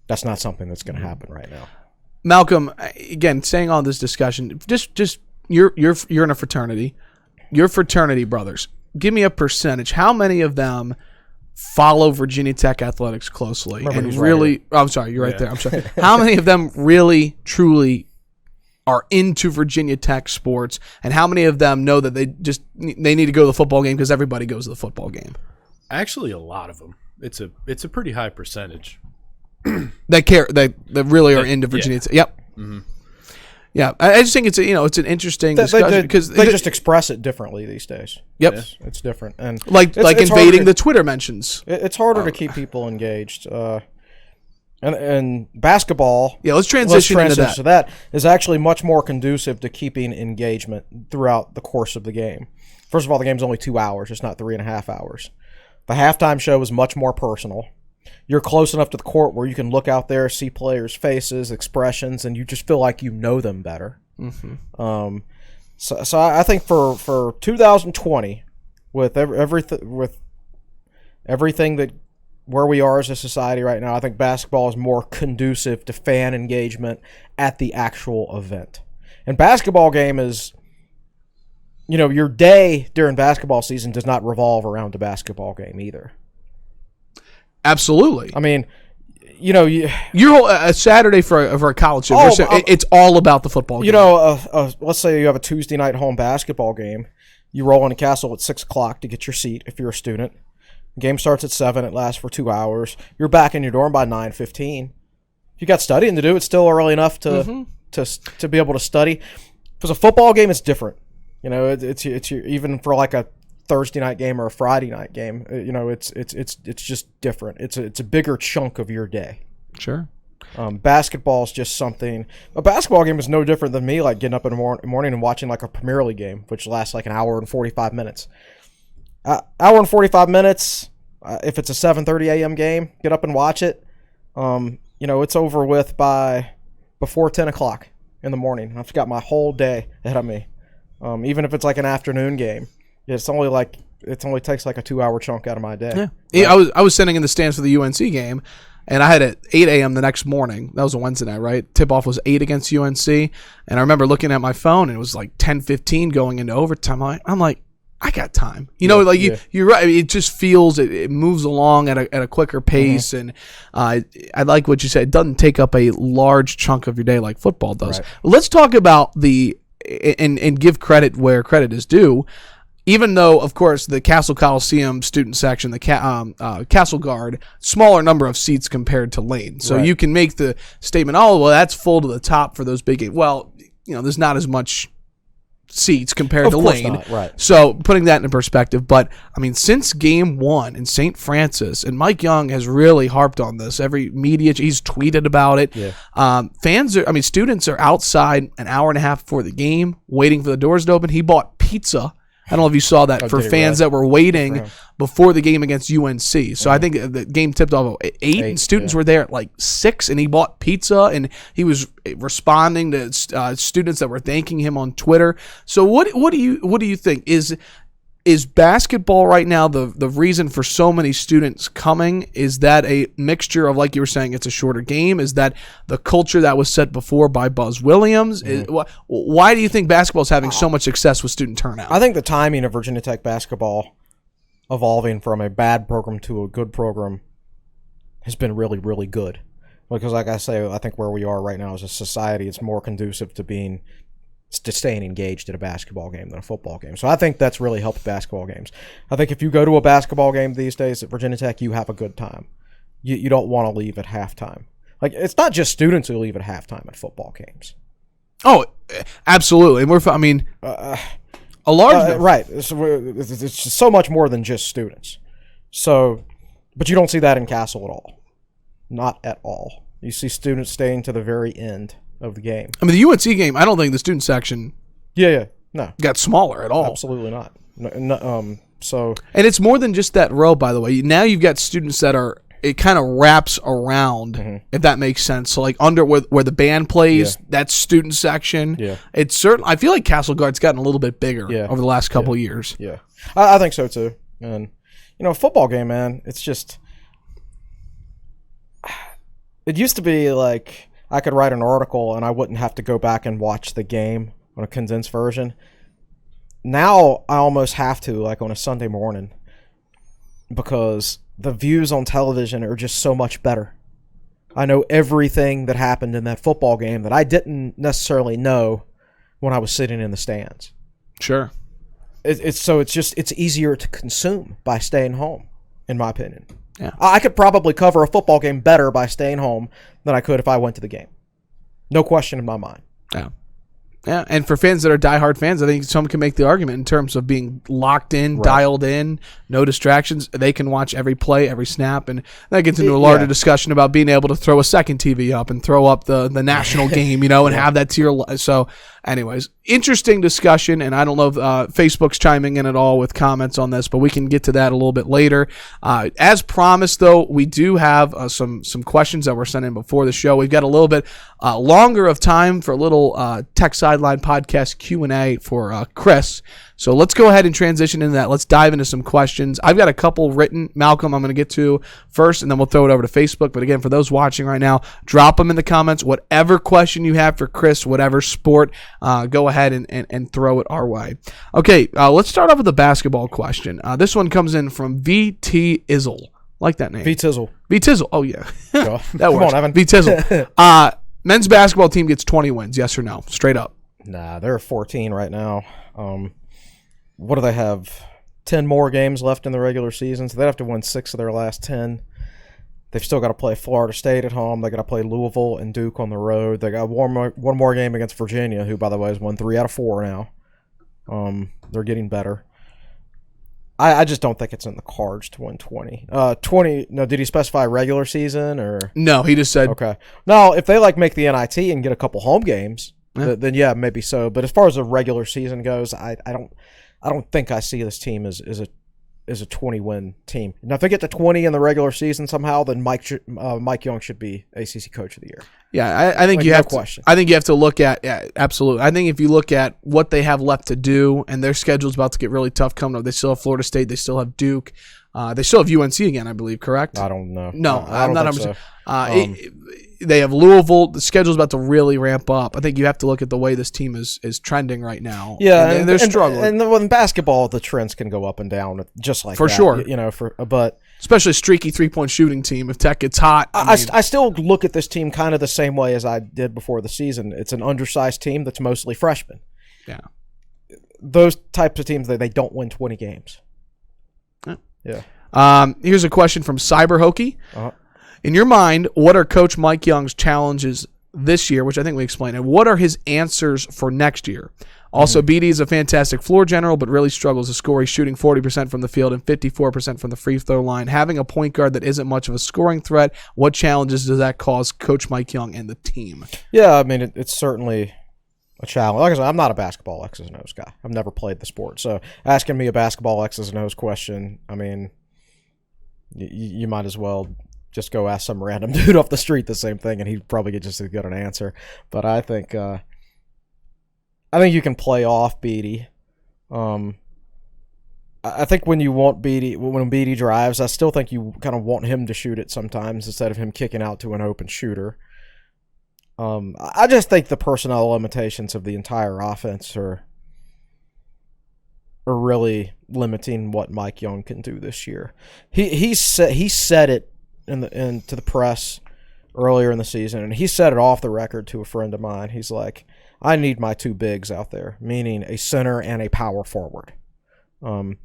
that's not something that's going to happen right now. Malcolm, again, staying on this discussion, just you're in a fraternity. Your fraternity brothers, give me a percentage. How many of them follow Virginia Tech athletics closely and really? I'm sorry, you're right there. I'm sorry. How many of them really, truly are into Virginia Tech sports, and how many of them know that they need to go to the football game because everybody goes to the football game? Actually, a lot of them. It's a pretty high percentage. They care. They really are into Virginia Tech. Yep. Mm-hmm. Yeah, I just think it's an interesting discussion because they just express it differently these days. Yep, it's different, and like invading the Twitter mentions. It's harder to keep people engaged. And basketball. Yeah, let's transition into that. So that is actually much more conducive to keeping engagement throughout the course of the game. First of all, the game's only 2 hours. It's not 3.5 hours. The halftime show is much more personal. You're close enough to the court where you can look out there, see players' faces, expressions, and you just feel like you know them better. Mm-hmm. So I think for 2020, with everything that where we are as a society right now, I think basketball is more conducive to fan engagement at the actual event. And basketball game is, your day during basketball season does not revolve around a basketball game either. Absolutely. You're a Saturday for a college game. It's all about the football game. Let's say you have a Tuesday night home basketball game. You roll into Castle at 6 o'clock to get your seat if you're a student. The game starts at 7. It lasts for 2 hours. You're back in your dorm by 9:15. If you got studying to do, it's still early enough to be able to study. Because a football game is different. It's even for like a Thursday night game or a Friday night game. It's just different. It's a bigger chunk of your day. Sure. Basketball is just something. A basketball game is no different than me, like getting up in the morning and watching like a Premier League game, which lasts like an hour and 45 minutes. Hour and 45 minutes. If it's a 7:30 a.m. game, get up and watch it. It's over with by before 10 o'clock in the morning. I've got my whole day ahead of me. Even if it's like an afternoon game, it only takes like a 2-hour chunk out of my day. Yeah, I was sitting in the stands for the UNC game, and I had at 8 a.m. the next morning. That was a Wednesday night, right? Tip-off was 8 against UNC, and I remember looking at my phone, and it was like 10:15 going into overtime. I'm like, I got time. You're right. It just feels it moves along at a quicker pace, and I like what you said. It doesn't take up a large chunk of your day like football does. Right. Let's talk about and give credit where credit is due. Even though, of course, the Castle Coliseum student section, the Castle Guard, smaller number of seats compared to Lane. So you can make the statement, oh, well, that's full to the top for those big games. Well, there's not as much seats compared to Lane. Not, right. So putting that in perspective. But, since game 1 in St. Francis, and Mike Young has really harped on this. Every media, he's tweeted about it. Yeah. Students are outside an hour and a half before the game, waiting for the doors to open. He bought pizza. I don't know if you saw that for fans that were waiting before the game against UNC. So I think the game tipped off at 8 and students were there at like 6, and he bought pizza, and he was responding to students that were thanking him on Twitter. So what do you think is basketball right now the reason for so many students coming? Is that a mixture of, like you were saying, it's a shorter game? Is that the culture that was set before by Buzz Williams? Why do you think basketball is having so much success with student turnout? I think the timing of Virginia Tech basketball evolving from a bad program to a good program has been really, really good. Because like I say, I think where we are right now as a society, it's more conducive to staying engaged at a basketball game than a football game. So I think that's really helped basketball games. I think if you go to a basketball game these days at Virginia Tech, you have a good time. You don't want to leave at halftime. Like, it's not just students who leave at halftime at football games. Oh, absolutely. And a large right. It's just so much more than just students. So, but you don't see that in Castle at all. Not at all. You see students staying to the very end of the game. The UNC game, I don't think the student section no got smaller at all. Absolutely not. So, and it's more than just that row, by the way. Now you've got students that it kind of wraps around, if that makes sense. So like under where the band plays, that's student section. Yeah. It's certain. I feel like Castle Guard's gotten a little bit bigger over the last couple of years. Yeah, I think so too. And a football game, man, it's just, it used to be like I could write an article and I wouldn't have to go back and watch the game on a condensed version. Now I almost have to, like on a Sunday morning, because the views on television are just so much better. I know everything that happened in that football game that I didn't necessarily know when I was sitting in the stands. Sure. It's easier to consume by staying home, in my opinion. Yeah. I could probably cover a football game better by staying home than I could if I went to the game. No question in my mind. Yeah. Yeah, and for fans that are diehard fans, I think some can make the argument in terms of being locked in, dialed in, no distractions. They can watch every play, every snap, and that gets into a larger discussion about being able to throw a second TV up and throw up the national game, and have that to your. So, anyways, interesting discussion, and I don't know if Facebook's chiming in at all with comments on this, but we can get to that a little bit later. As promised, though, we do have some questions that were sent in before the show. We've got a little bit longer of time for a little Tech Sideline Podcast Q&A for Chris. So let's go ahead and transition into that. Let's dive into some questions. I've got a couple written, Malcolm, I'm going to get to first, and then we'll throw it over to Facebook. But again, for those watching right now, drop them in the comments. Whatever question you have for Chris, whatever sport, go ahead and throw it our way. Okay, let's start off with the basketball question. This one comes in from VT Izzle. Like that name. V-Tizzle. V-Tizzle. Oh, yeah. That Come works. on, Evan. V-Tizzle. Men's basketball team gets 20 wins, yes or no? Straight up. Nah, they're 14 right now. What do they have? 10 more games left in the regular season, so they have to win 6 of their last 10. They've still got to play Florida State at home. They got to play Louisville and Duke on the road. They got one more game against Virginia, who, by the way, has won 3 out of 4 now. They're getting better. I just don't think it's in the cards to win 20. 20. No, did he specify regular season or? No, he just said. Okay. Now, if they make the NIT and get a couple home games, then yeah, maybe so. But as far as the regular season goes, I don't think I see this team as a 20-win team. Now, if they get to 20 in the regular season somehow, then Mike Young should be ACC Coach of the Year. Yeah, I think you have to. I think you have to look at absolutely. I think if you look at what they have left to do, and their schedule's about to get really tough coming up. They still have Florida State. They still have Duke. They still have UNC again, I believe. Correct? I don't know. No, I'm not 100%. So. They have Louisville. The schedule's about to really ramp up. I think you have to look at the way this team is trending right now. Yeah, and they're struggling. And in basketball, the trends can go up and down, just like for that, sure. But especially a streaky 3-point shooting team. If Tech gets hot, I still look at this team kind of the same way as I did before the season. It's an undersized team that's mostly freshmen. Yeah, those types of teams they don't win 20 games. Yeah. Here's a question from Cyber Hokie. Uh-huh. In your mind, what are Coach Mike Young's challenges this year, which I think we explained, and what are his answers for next year? Also, BD is a fantastic floor general, but really struggles to score. He's shooting 40% from the field and 54% from the free throw line. Having a point guard that isn't much of a scoring threat, what challenges does that cause Coach Mike Young and the team? Yeah, I mean, it's certainly a challenge. Like I said, I'm not a basketball X's and O's guy. I've never played the sport. So asking me a basketball X's and O's question, I mean, you might as well just go ask some random dude off the street the same thing, and he'd probably get just as good an answer. But I think you can play off Beatty. I think when you want Beatty, when Beatty drives, I still think you kind of want him to shoot it sometimes instead of him kicking out to an open shooter. I just think the personnel limitations of the entire offense are really limiting what Mike Young can do this year. He said it to the press earlier in the season, and he said it off the record to a friend of mine. He's like, I need my two bigs out there, meaning a center and a power forward. The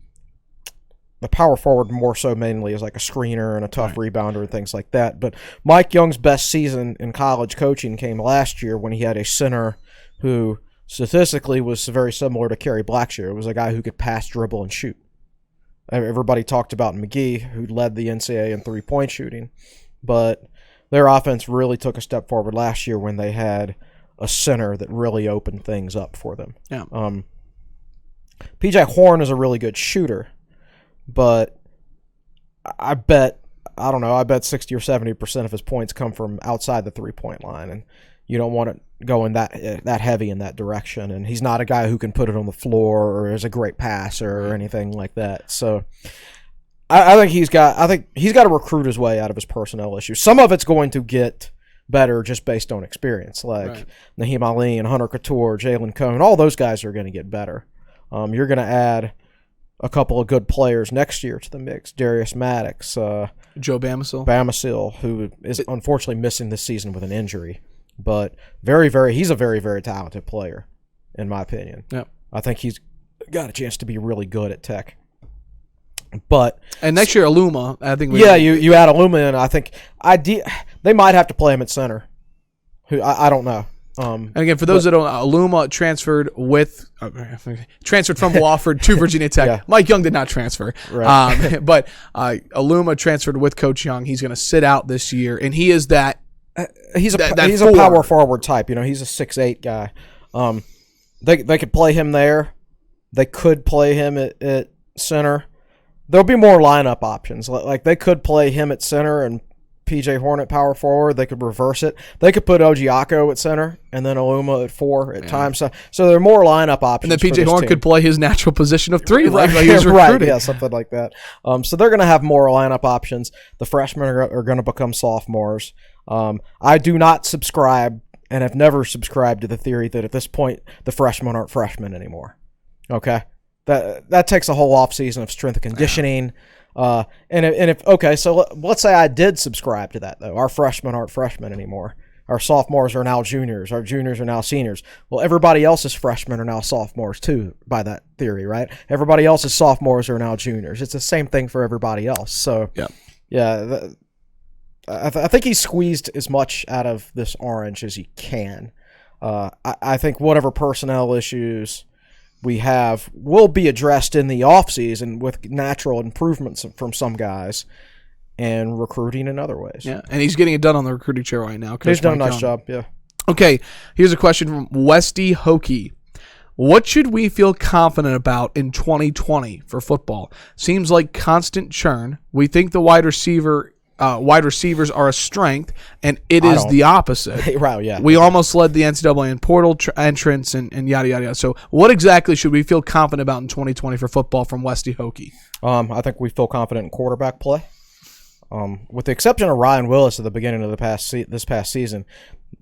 power forward more so mainly is like a screener and a tough rebounder and things like that. But Mike Young's best season in college coaching came last year when he had a center who statistically was very similar to Kerry Blackshear. It was a guy who could pass, dribble, and shoot. Everybody talked about McGee, who led the NCAA in three-point shooting, but their offense really took a step forward last year when they had a center that really opened things up for them. Yeah. PJ Horn is a really good shooter, but I bet 60 or 70% of his points come from outside the three-point line, and you don't want it going that heavy in that direction. And he's not a guy who can put it on the floor or is a great passer or anything like that. So I think he's got to recruit his way out of his personnel issues. Some of it's going to get better just based on experience, like Naheem Ali and Hunter Couture, Jalen Cone. All those guys are going to get better. You're going to add a couple of good players next year to the mix. Darius Maddox, Joe Bamasil, who is unfortunately missing this season with an injury. But he's a very, very talented player, in my opinion. Yep. I think he's got a chance to be really good at Tech. And next year, Aluma, I think. You add Aluma in. I think they might have to play him at center. Who I don't know. And again, for those that don't know, Aluma transferred from Wofford to Virginia Tech. Yeah. Mike Young did not transfer. Right. But Aluma transferred with Coach Young. He's going to sit out this year, and he is that. He's a power forward type. He's a 6'8" guy. They could play him there. They could play him at center. There'll be more lineup options. Like they could play him at center and PJ Horn at power forward. They could reverse it. They could put Ojiako at center and then Aluma at 4 at times. So there are more lineup options. And then PJ Horn could play his natural position of 3, like he was right, recruiting. Yeah, something like that. So they're going to have more lineup options. The freshmen are going to become sophomores. I do not subscribe and have never subscribed to the theory that at this point the freshmen aren't freshmen anymore. Okay? That takes a whole offseason of strength and conditioning. So let's say I did subscribe to that, though. Our freshmen aren't freshmen anymore. Our sophomores are now juniors. Our juniors are now seniors. Well, everybody else's freshmen are now sophomores, too, by that theory, right? Everybody else's sophomores are now juniors. It's the same thing for everybody else. So, I think he squeezed as much out of this orange as he can. I think whatever personnel issues we have will be addressed in the offseason with natural improvements from some guys and recruiting in other ways. Yeah, and he's getting it done on the recruiting chair right now. He's done a nice job, yeah. Okay, here's a question from Westy Hokie. What should we feel confident about in 2020 for football? Seems like constant churn. We think the wide receivers are a strength, and it is the opposite. Right, yeah. We almost led the NCAA in portal entrance and yada, yada, yada. So what exactly should we feel confident about in 2020 for football from Westy Hokie? I think we feel confident in quarterback play. With the exception of Ryan Willis at the beginning of this past season,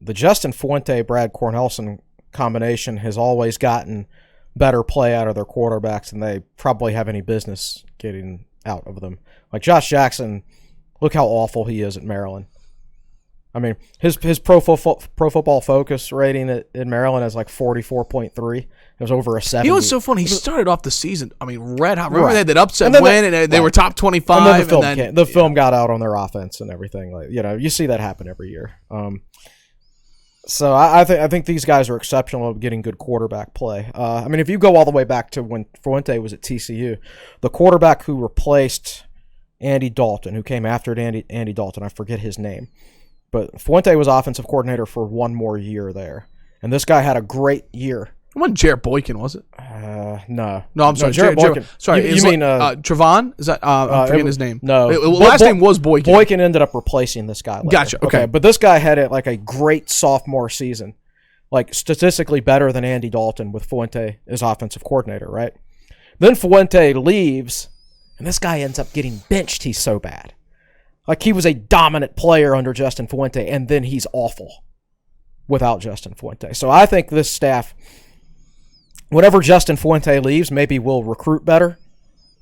the Justin Fuente, Brad Cornelson combination has always gotten better play out of their quarterbacks than they probably have any business getting out of them. Like Josh Jackson, look how awful he is at Maryland. I mean, his pro football focus rating in Maryland is like 44.3. It was over a 70. You know what's so funny? He started off the season, red hot. Remember Right. they had that upset And then win, and they were top 25. And then the film got out on their offense and everything. Like, you see that happen every year. So I think these guys are exceptional at getting good quarterback play. I mean, if you go all the way back to when Fuente was at TCU, the quarterback who replaced Andy Dalton, who came after Andy Dalton, I forget his name, but Fuente was offensive coordinator for one more year there, and this guy had a great year. It wasn't Jarrett Boykin, was it? No, I'm sorry. Jarrett Boykin. Sorry, you mean Trevon? Is that? I'm forgetting his name. No, last name was Boykin. Boykin ended up replacing this guy later. Gotcha. Okay, but this guy had a great sophomore season, like statistically better than Andy Dalton with Fuente as offensive coordinator, right? Then Fuente leaves, and this guy ends up getting benched. He's so bad. Like, he was a dominant player under Justin Fuente, and then he's awful without Justin Fuente. So I think this staff, whenever Justin Fuente leaves, maybe we'll recruit better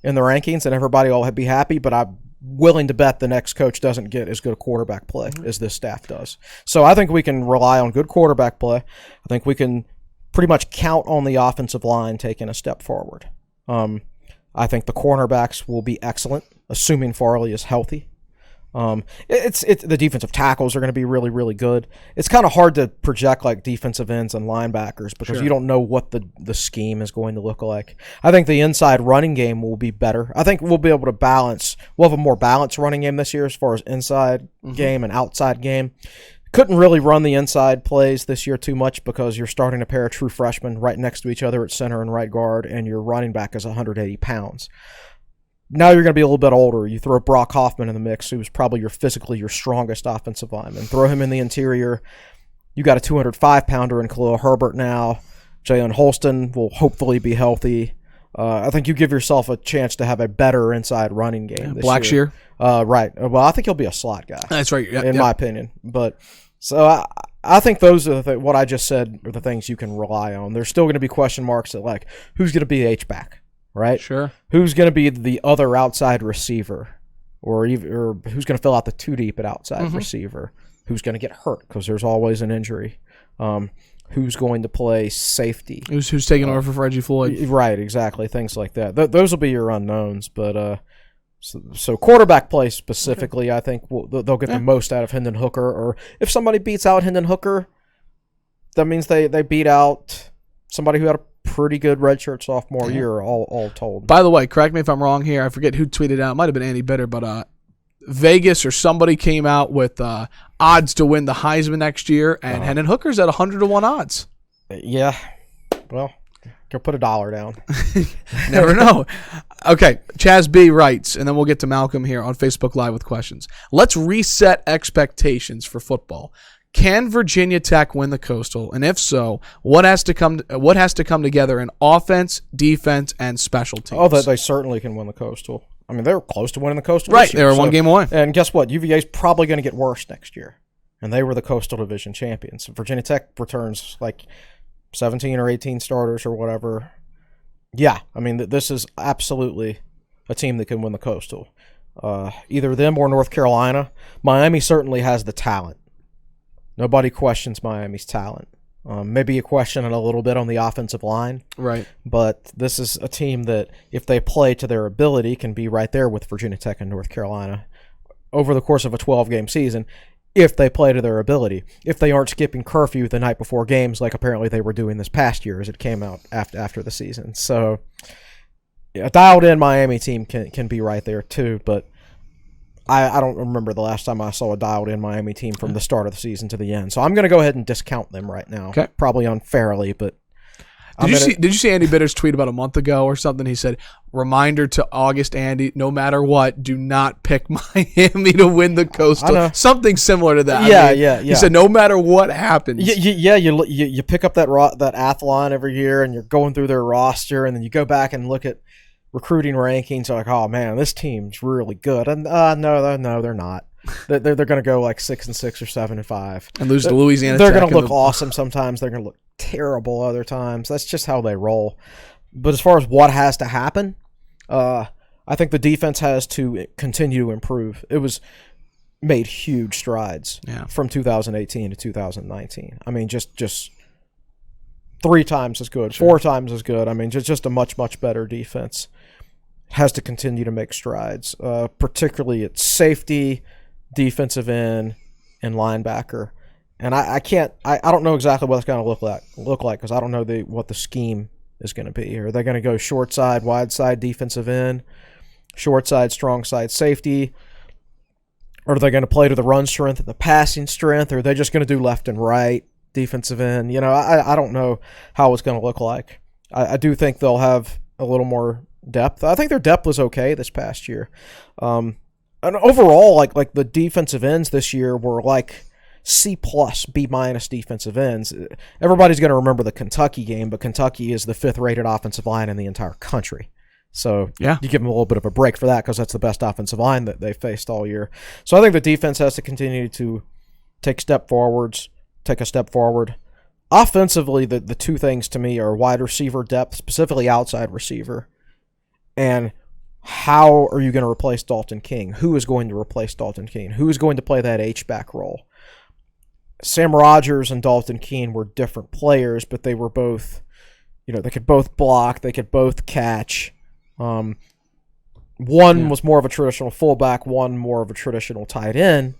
in the rankings and everybody will be happy, but I'm willing to bet the next coach doesn't get as good a quarterback play as this staff does. So I think we can rely on good quarterback play. I think we can pretty much count on the offensive line taking a step forward. I think the cornerbacks will be excellent, assuming Farley is healthy. The defensive tackles are going to be really, really good. It's kind of hard to project like defensive ends and linebackers because you don't know what the scheme is going to look like. I think the inside running game will be better. I think we'll be able to balance. We'll have a more balanced running game this year as far as inside game and outside game. Couldn't really run the inside plays this year too much because you're starting a pair of true freshmen right next to each other at center and right guard, and your running back is 180 pounds. Now you're going to be a little bit older. You throw Brock Hoffman in the mix, who's probably physically your strongest offensive lineman. Throw him in the interior. You got a 205-pounder in Khalil Herbert now. Jalen Holston will hopefully be healthy. I think you give yourself a chance to have a better inside running game this Blackshear? year. Right. Well, I think he'll be a slot guy. That's right. In my opinion. But so I think those are what I just said are the things you can rely on. There's still going to be question marks at like who's going to be H-back. Right? Sure. Who's going to be the other outside receiver, or who's going to fill out the two deep at outside receiver? Who's going to get hurt because there's always an injury? Who's going to play safety? Who's taking over for Reggie Floyd? Right, exactly. Things like that. Those will be your unknowns. But so quarterback play specifically, I think they'll get the most out of Hendon Hooker. Or if somebody beats out Hendon Hooker, that means they beat out somebody who had a pretty good redshirt sophomore year, all told. By the way, correct me if I'm wrong here. I forget who tweeted out. It might have been Andy Bitter, but Vegas or somebody came out with odds to win the Heisman next year, and Hendon Hooker's at 100-1 odds. Yeah. Well, go put $1 down. Never know. Okay, Chaz B writes, and then we'll get to Malcolm here on Facebook Live with questions. Let's reset expectations for football. Can Virginia Tech win the Coastal? And if so, what has to come together in offense, defense, and special teams? Oh, they certainly can win the Coastal. I mean, they were close to winning the Coastal right, this year, they were one game away. And guess what? UVA's probably going to get worse next year. And they were the Coastal Division champions. Virginia Tech returns like 17 or 18 starters or whatever. Yeah, I mean, this is absolutely a team that can win the Coastal. Either them or North Carolina. Miami certainly has the talent. Nobody questions Miami's talent. Maybe a question a little bit on the offensive line. Right. But this is a team that, if they play to their ability, can be right there with Virginia Tech and North Carolina over the course of a 12-game season. if they play to their ability. If they aren't skipping curfew the night before games like apparently they were doing this past year as it came out after the season. So a dialed-in Miami team can be right there too, but I don't remember the last time I saw a dialed-in Miami team from the start of the season to the end. So I'm going to go ahead and discount them right now. Okay. Probably unfairly, but... Did you see Andy Bitter's tweet about a month ago or something? He said, reminder to August Andy, no matter what, do not pick Miami to win the Coastal. Something similar to that. Yeah. He said, no matter what happens. You pick up that athlon every year, and you're going through their roster, and then you go back and look at recruiting rankings. Like, oh man, this team's really good. And no, they're not. They're going to go like 6-6 or 7-5 and lose to Louisiana. They're going to look awesome sometimes. They're going to look terrible other times. That's just how they roll. But as far as what has to happen, I think the defense has to continue to improve. It was made huge strides from 2018 to 2019. I mean, just 3 times as good, 4 times as good. I mean, just a much, much better defense. Has to continue to make strides, particularly at safety, defensive end, and linebacker. And I don't know exactly what it's going to look like because I don't know what the scheme is going to be. Are they going to go short side, wide side, defensive end, short side, strong side, safety? Or are they going to play to the run strength and the passing strength? Or are they just going to do left and right, defensive end? I don't know how it's going to look like. I do think they'll have a little more depth. I think their depth was okay this past year. And overall, like the defensive ends this year were like C+, B- defensive ends. Everybody's going to remember the Kentucky game, but Kentucky is the 5th rated offensive line in the entire country. So you give them a little bit of a break for that because that's the best offensive line that they faced all year. So I think the defense has to continue to take a step forward. Offensively, the 2 things to me are wide receiver depth, specifically outside receiver, and how are you going to replace Dalton King? Who is going to replace Dalton King? Who is going to play that H-back role? Sam Rogers and Dalton Keene were different players, but they were both, they could both block, they could both catch. One was more of a traditional fullback, one more of a traditional tight end,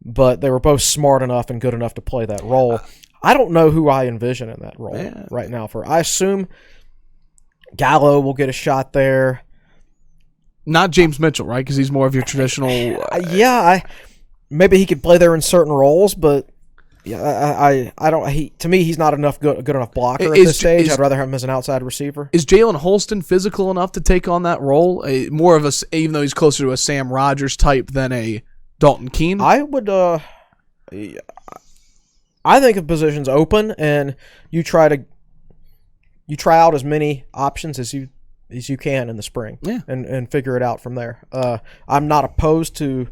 but they were both smart enough and good enough to play that role. I don't know who I envision in that role right now. I assume Gallo will get a shot there. Not James Mitchell, right? Because he's more of your traditional. Maybe he could play there in certain roles, but I don't. To me, he's not good enough blocker at this stage. I'd rather have him as an outside receiver. Is Jalen Holston physical enough to take on that role? More of even though he's closer to a Sam Rogers type than a Dalton Keene. I would. I think if position's open and you try out as many options as you can in the spring, and figure it out from there. I'm not opposed to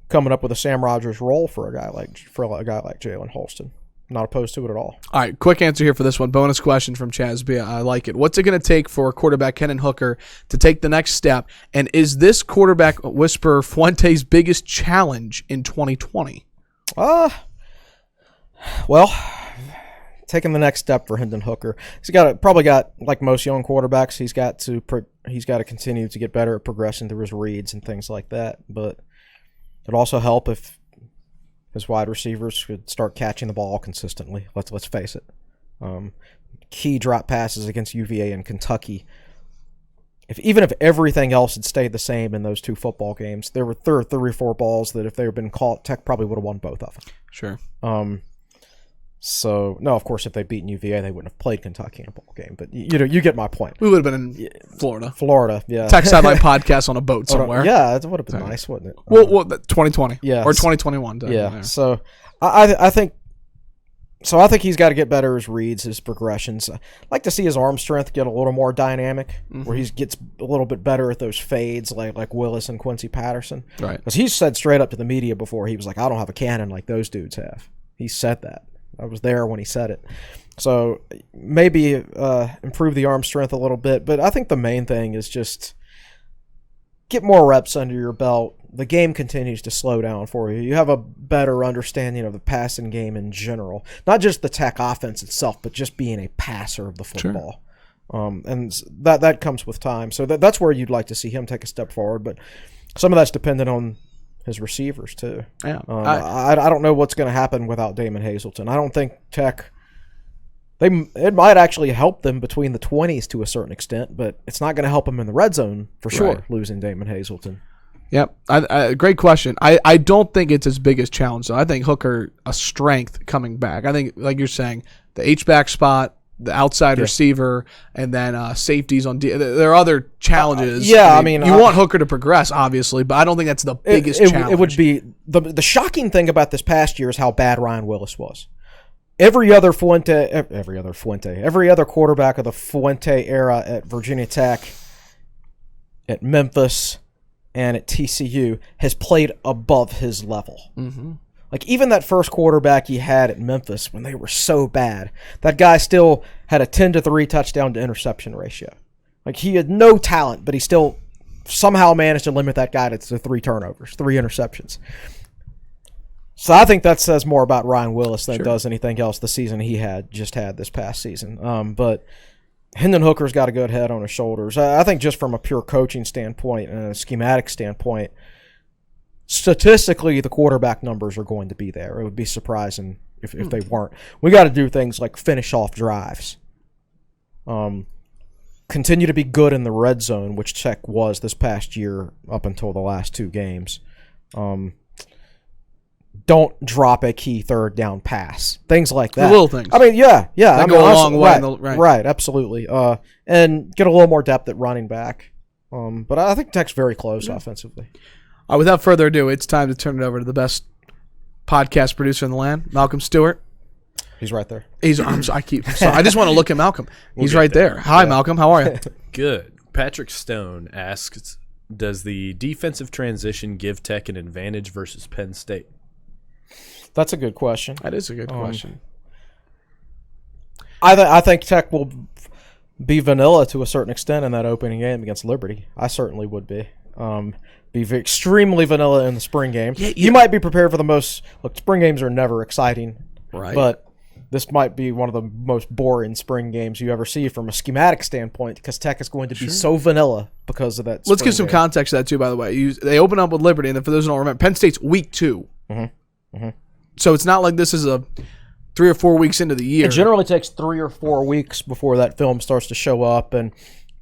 coming up with a Sam Rogers role for a guy like Jalen Holston. Not opposed to it at all. All right, quick answer here for this one. Bonus question from Chaz B. I like it. What's it going to take for quarterback Hendon Hooker to take the next step? And is this quarterback whisperer Fuente's biggest challenge in 2020? Well, taking the next step for Hendon Hooker, he's probably got like most young quarterbacks. He's got to continue to get better at progression through his reads and things like that. But it'd also help if his wide receivers could start catching the ball consistently. Let's face it. Key drop passes against UVA and Kentucky. Even if everything else had stayed the same in those 2 football games, there were 3 or 4 balls that if they had been caught, Tech probably would have won both of them. Sure. So, no, of course, if they'd beaten UVA, they wouldn't have played Kentucky in a bowl game. But, you get my point. We would have been in Florida. Florida, yeah. Tech Sideline Podcast on a boat somewhere. Yeah, it would have been nice, wouldn't it? Well, 2020. Yeah. Or 2021. Yeah, so I think he's got to get better at his reads, his progressions. I'd like to see his arm strength get a little more dynamic, where he gets a little bit better at those fades like Willis and Quincy Patterson. Right. Because he's said straight up to the media before, he was like, I don't have a cannon like those dudes have. He said that. I was there when he said it. So maybe improve the arm strength a little bit. But I think the main thing is just get more reps under your belt. The game continues to slow down for you. You have a better understanding of the passing game in general. Not just the Tech offense itself, but just being a passer of the football. Sure. And that comes with time. So that's where you'd like to see him take a step forward. But some of that's dependent on his receivers too. Yeah, I don't know what's going to happen without Damon Hazelton. I don't think Tech. It might actually help them between the 20s to a certain extent, but it's not going to help them in the red zone for sure. Right. Losing Damon Hazelton. Yep. Great question. I don't think it's his biggest challenge, though. I think Hooker, a strength coming back. I think, like you're saying, the H-back spot, the outside receiver, and then safeties on D. There are other challenges. You want Hooker to progress, obviously, but I don't think that's the biggest challenge. It would be the shocking thing about this past year is how bad Ryan Willis was. Every other quarterback of the Fuente era at Virginia Tech, at Memphis, and at TCU has played above his level. Mm-hmm. Like, even that first quarterback he had at Memphis when they were so bad, that guy still had a 10-3 touchdown to interception ratio. Like, he had no talent, but he still somehow managed to limit that guy to 3 turnovers, 3 interceptions. So I think that says more about Ryan Willis than it does anything else the season he just had this past season. But Hendon Hooker's got a good head on his shoulders. I think just from a pure coaching standpoint and a schematic standpoint, statistically the quarterback numbers are going to be there. It would be surprising if they weren't. We got to do things like finish off drives. Continue to be good in the red zone, which Tech was this past year up until the last 2 games. Don't drop a key third down pass. Things like that. The little things. I mean, yeah. They go a long way. Right, absolutely. And get a little more depth at running back. But I think Tech's very close offensively. Without further ado, it's time to turn it over to the best podcast producer in the land, Malcolm Stewart. He's right there. I just want to look at Malcolm. He's right there. Hi, Malcolm. How are you? Good. Patrick Stone asks, does the defensive transition give Tech an advantage versus Penn State? That's a good question. That is a good question. I think Tech will be vanilla to a certain extent in that opening game against Liberty. I certainly would be. Be extremely vanilla in the spring game. Yeah. You might be prepared for the most. Look, spring games are never exciting, right? But this might be one of the most boring spring games you ever see from a schematic standpoint because Tech is going to be so vanilla because of that. Let's give some context to that too. By the way, they open up with Liberty, and for those who don't remember, Penn State's week 2. Mm-hmm. Mm-hmm. So it's not like this is a 3 or 4 weeks into the year. It generally takes 3 or 4 weeks before that film starts to show up and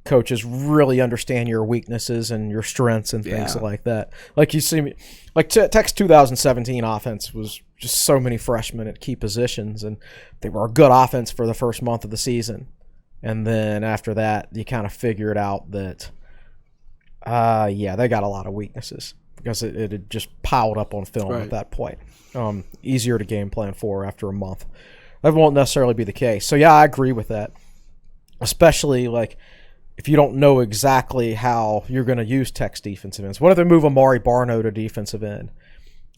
coaches really understand your weaknesses and your strengths and things like that. Like you see, Tech's 2017 offense was just so many freshmen at key positions, and they were a good offense for the first month of the season. And then after that, you kind of figured out that, they got a lot of weaknesses because it had just piled up on film at that point. Easier to game plan for after a month. That won't necessarily be the case. So, I agree with that. Especially, if you don't know exactly how you're going to use Tech's defensive ends. What if they move Amari Barno to defensive end?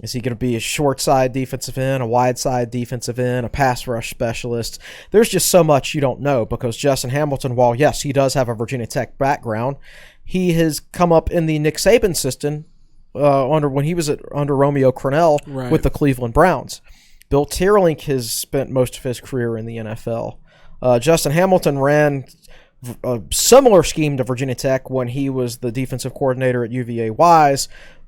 Is he going to be a short side defensive end, a wide side defensive end, a pass rush specialist? There's just so much you don't know because Justin Hamilton, while, yes, he does have a Virginia Tech background, he has come up in the Nick Saban system when he was under Romeo Crennel with the Cleveland Browns. Bill Tierlink has spent most of his career in the NFL. Justin Hamilton ran a similar scheme to Virginia Tech when he was the defensive coordinator at UVA-Wise,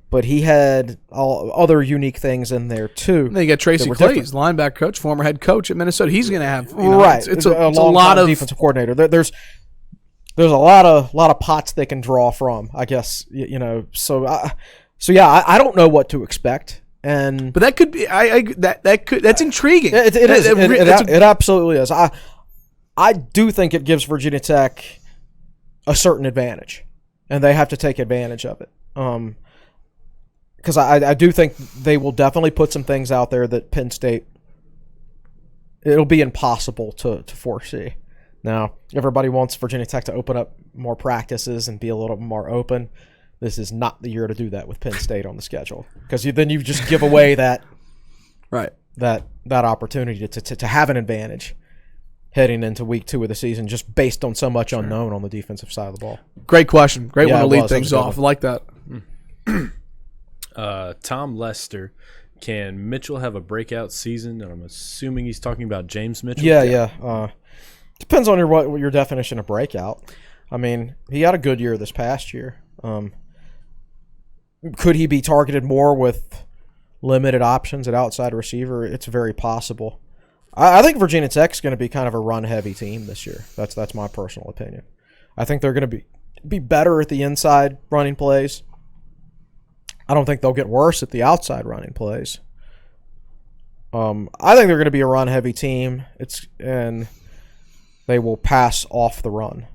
but he had other unique things in there too. And then you got Tracy Claeys, linebacker coach, former head coach at Minnesota. He's going to have it's a lot of defensive coordinator. There's a lot of pots they can draw from, I guess. I don't know what to expect. But that could be that's intriguing. It absolutely is. I do think it gives Virginia Tech a certain advantage, and they have to take advantage of it. Because I do think they will definitely put some things out there that Penn State, it'll be impossible to foresee. Now, everybody wants Virginia Tech to open up more practices and be a little more open. This is not the year to do that with Penn State on the schedule, because then you just give away that opportunity to have an advantage heading into week 2 of the season, just based on so much unknown on the defensive side of the ball. Great question. Great one to lead things off. I like that. Tom Lester, can Mitchell have a breakout season? And I'm assuming he's talking about James Mitchell. Yeah. Depends on what your definition of breakout. I mean, he had a good year this past year. Could he be targeted more with limited options at outside receiver? It's very possible. I think Virginia Tech's going to be kind of a run-heavy team this year. That's my personal opinion. I think they're going to be better at the inside running plays. I don't think they'll get worse at the outside running plays. I think they're going to be a run-heavy team. And they will pass off the run,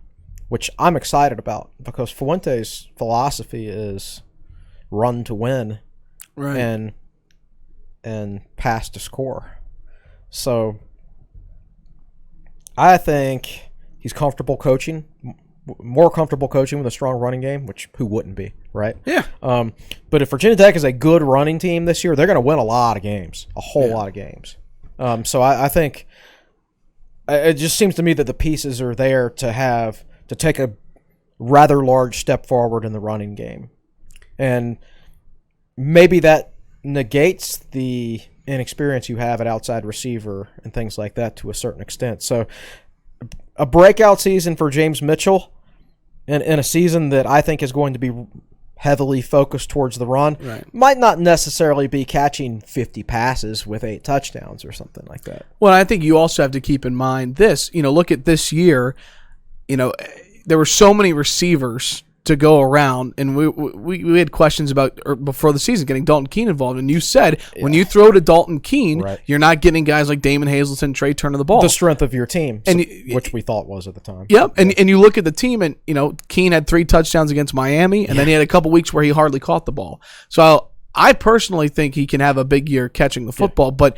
which I'm excited about because Fuente's philosophy is run to win, right, and pass to score. So I think he's comfortable coaching, more comfortable coaching with a strong running game, which who wouldn't be, right? Yeah. But if Virginia Tech is a good running team this year, they're going to win a lot of games, a whole lot of games. So I think it just seems to me that the pieces are there to take a rather large step forward in the running game. And maybe that negates the inexperience you have at outside receiver and things like that to a certain extent. So a breakout season for James Mitchell in a season that I think is going to be heavily focused towards the run, might not necessarily be catching 50 passes with 8 touchdowns or something like that. Well, I think you also have to keep in mind this, look at this year, there were so many receivers to go around, and we had questions about before the season getting Dalton Keene involved, and you said when you throw to Dalton Keene, you're not getting guys like Damon Hazleton, Trey Turner the ball. The strength of your team, which we thought was at the time. Yep, and you look at the team, and Keene had 3 touchdowns against Miami, and then he had a couple weeks where he hardly caught the ball. So I personally think he can have a big year catching the football, but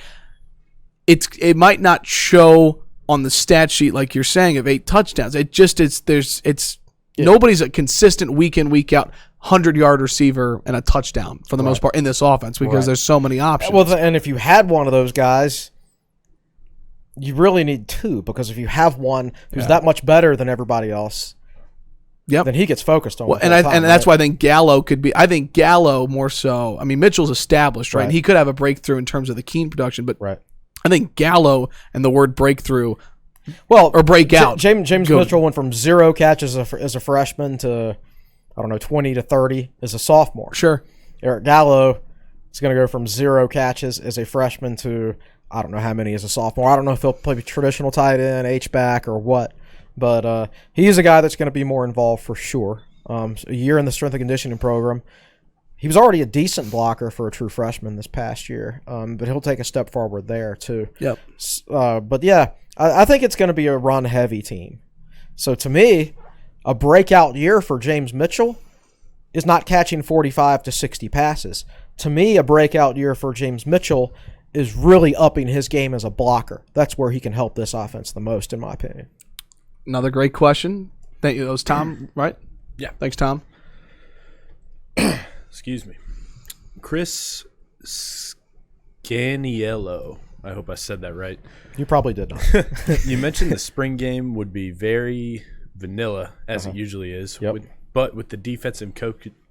it might not show on the stat sheet like you're saying of 8 touchdowns. It just nobody's a consistent week in, week out 100-yard receiver and a touchdown for the most part in this offense because there's so many options. Well, and if you had one of those guys, you really need 2 because if you have one who's that much better than everybody else, then he gets focused on. Well, and that's why I think Gallo could be. I think Gallo more so. I mean, Mitchell's established, right? He could have a breakthrough in terms of the Keene production, but I think Gallo and the word breakthrough. Well, or breakout. James Mitchell went from 0 catches as a freshman to, 20 to 30 as a sophomore. Sure. Eric Gallo is going to go from 0 catches as a freshman to, I don't know how many as a sophomore. I don't know if he'll play traditional tight end, H-back, or what. But he's a guy that's going to be more involved for sure. A year in the strength and conditioning program. He was already a decent blocker for a true freshman this past year, but he'll take a step forward there too. Yep. But yeah, I think it's going to be a run-heavy team. So to me, a breakout year for James Mitchell is not catching 45 to 60 passes. To me, a breakout year for James Mitchell is really upping his game as a blocker. That's where he can help this offense the most, in my opinion. Another great question. Thank you. That was Tom, right? Yeah. Thanks, Tom. Excuse me. Chris Scaniello. I hope I said that right. You probably did not. You mentioned the spring game would be very vanilla, as it usually is. Yep. But with the defensive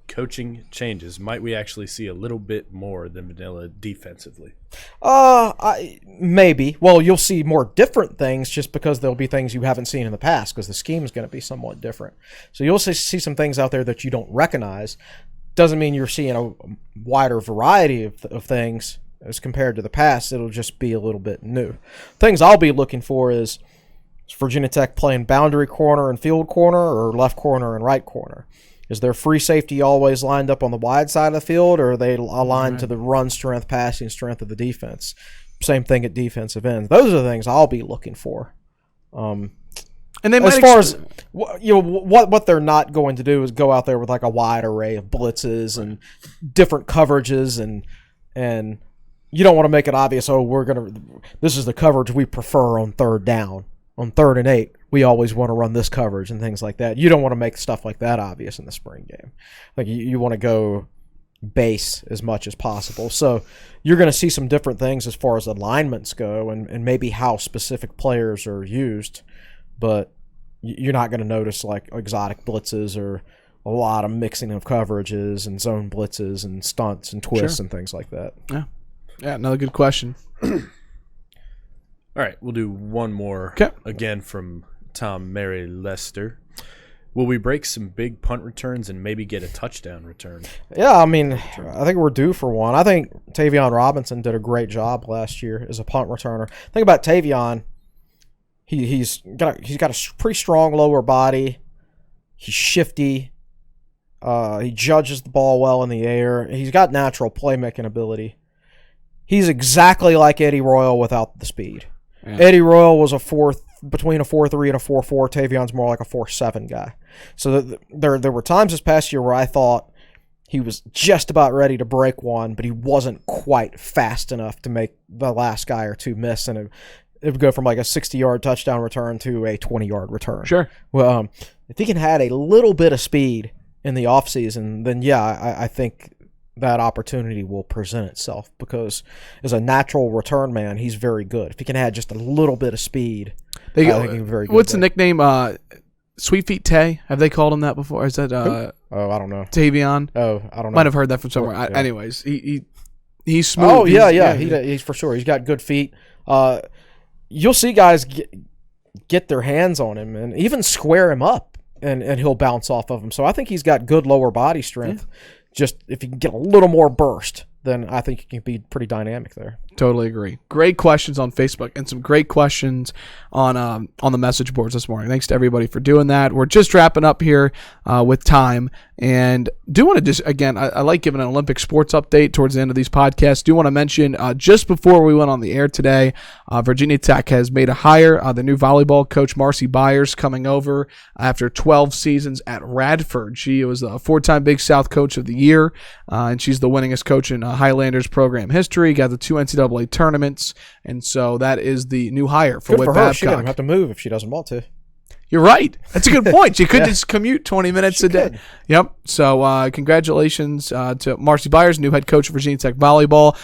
coaching changes, might we actually see a little bit more than vanilla defensively? Maybe. Well, you'll see more different things just because there'll be things you haven't seen in the past because the scheme is going to be somewhat different. So you'll see some things out there that you don't recognize. Doesn't mean you're seeing a wider variety of things as compared to the past. It'll just be a little bit new. Things I'll be looking for is Virginia Tech playing boundary corner and field corner or left corner and right corner. Is their free safety always lined up on the wide side of the field, or are they aligned to the run strength, passing strength of the defense? Same thing at defensive ends. Those are the things I'll be looking for. And they as far as what they're not going to do is go out there with like a wide array of blitzes and different coverages, and you don't want to make it obvious. This is the coverage we prefer on third down. On 3rd and 8, we always want to run this coverage and things like that. You don't want to make stuff like that obvious in the spring game. Like you want to go base as much as possible. So you're going to see some different things as far as alignments go and maybe how specific players are used, but you're not going to notice like exotic blitzes or a lot of mixing of coverages and zone blitzes and stunts and twists and things like that. Yeah, another good question. All right, we'll do one more again from Tom Mary Lester. Will we break some big punt returns and maybe get a touchdown return? Yeah, I mean, I think we're due for one. I think Tavion Robinson did a great job last year as a punt returner. Think about Tavion. He's got a pretty strong lower body. He's shifty. He judges the ball well in the air. He's got natural playmaking ability. He's exactly like Eddie Royal without the speed. Yeah. Eddie Royal was between a 4.3 and a 4.4. Tavion's more like a 4.7 guy. So there were times this past year where I thought he was just about ready to break one, but he wasn't quite fast enough to make the last guy or two miss, and it would go from like a 60-yard touchdown return to a 20-yard return. Sure. Well, if he can add a little bit of speed in the offseason, then yeah, I think that opportunity will present itself, because as a natural return man, he's very good. If he can add just a little bit of speed, I think he's very good. What's the nickname? Sweet Feet Tay? Have they called him that before? Is that I don't know. Tavion? Oh, I don't know. Might have heard that from somewhere. Yeah. Anyways, he's smooth. Oh yeah. He's for sure. He's got good feet. You'll see guys get their hands on him and even square him up, and he'll bounce off of him. So I think he's got good lower body strength. Yeah. Just if you can get a little more burst, then I think you can be pretty dynamic there. Totally agree. Great questions on Facebook and some great questions on the message boards this morning. Thanks to everybody for doing that. We're just wrapping up here with time, and do want to just, again, I like giving an Olympic sports update towards the end of these podcasts. Do want to mention, just before we went on the air today, Virginia Tech has made a hire. The new volleyball coach, Marcy Byers, coming over after 12 seasons at Radford. She was a 4-time Big South Coach of the Year, and she's the winningest coach in Highlanders program history. Got the 2 NCAA tournaments, and so that is the new hire for Whit Babcock. She doesn't have to move if she doesn't want to. You're right. That's a good point. She could just commute 20 minutes a day. Yep. So congratulations to Marcy Byers, new head coach of Virginia Tech volleyball.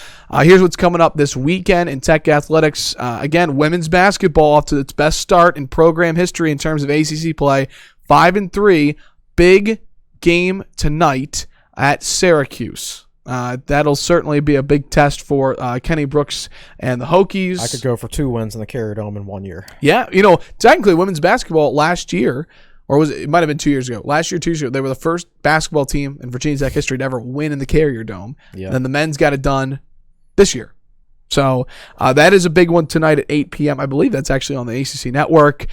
Here's what's coming up this weekend in Tech athletics. Again, women's basketball off to its best start in program history in terms of ACC play. 5-3, big game tonight at Syracuse. That'll certainly be a big test for Kenny Brooks and the Hokies. I could go for 2 wins in the Carrier Dome in 1 year. Yeah, technically women's basketball last year, or it might have been 2 years ago. Last year, 2 years ago, they were the first basketball team in Virginia Tech history to ever win in the Carrier Dome. Yeah. And then the men's got it done this year. So that is a big one tonight at 8 p.m. I believe that's actually on the ACC network.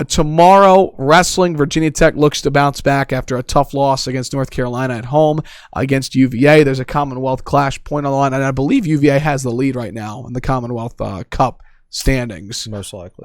Tomorrow, wrestling. Virginia Tech looks to bounce back after a tough loss against North Carolina at home against UVA. There's a Commonwealth Clash point on the line, and I believe UVA has the lead right now in the Commonwealth Cup standings. Most likely.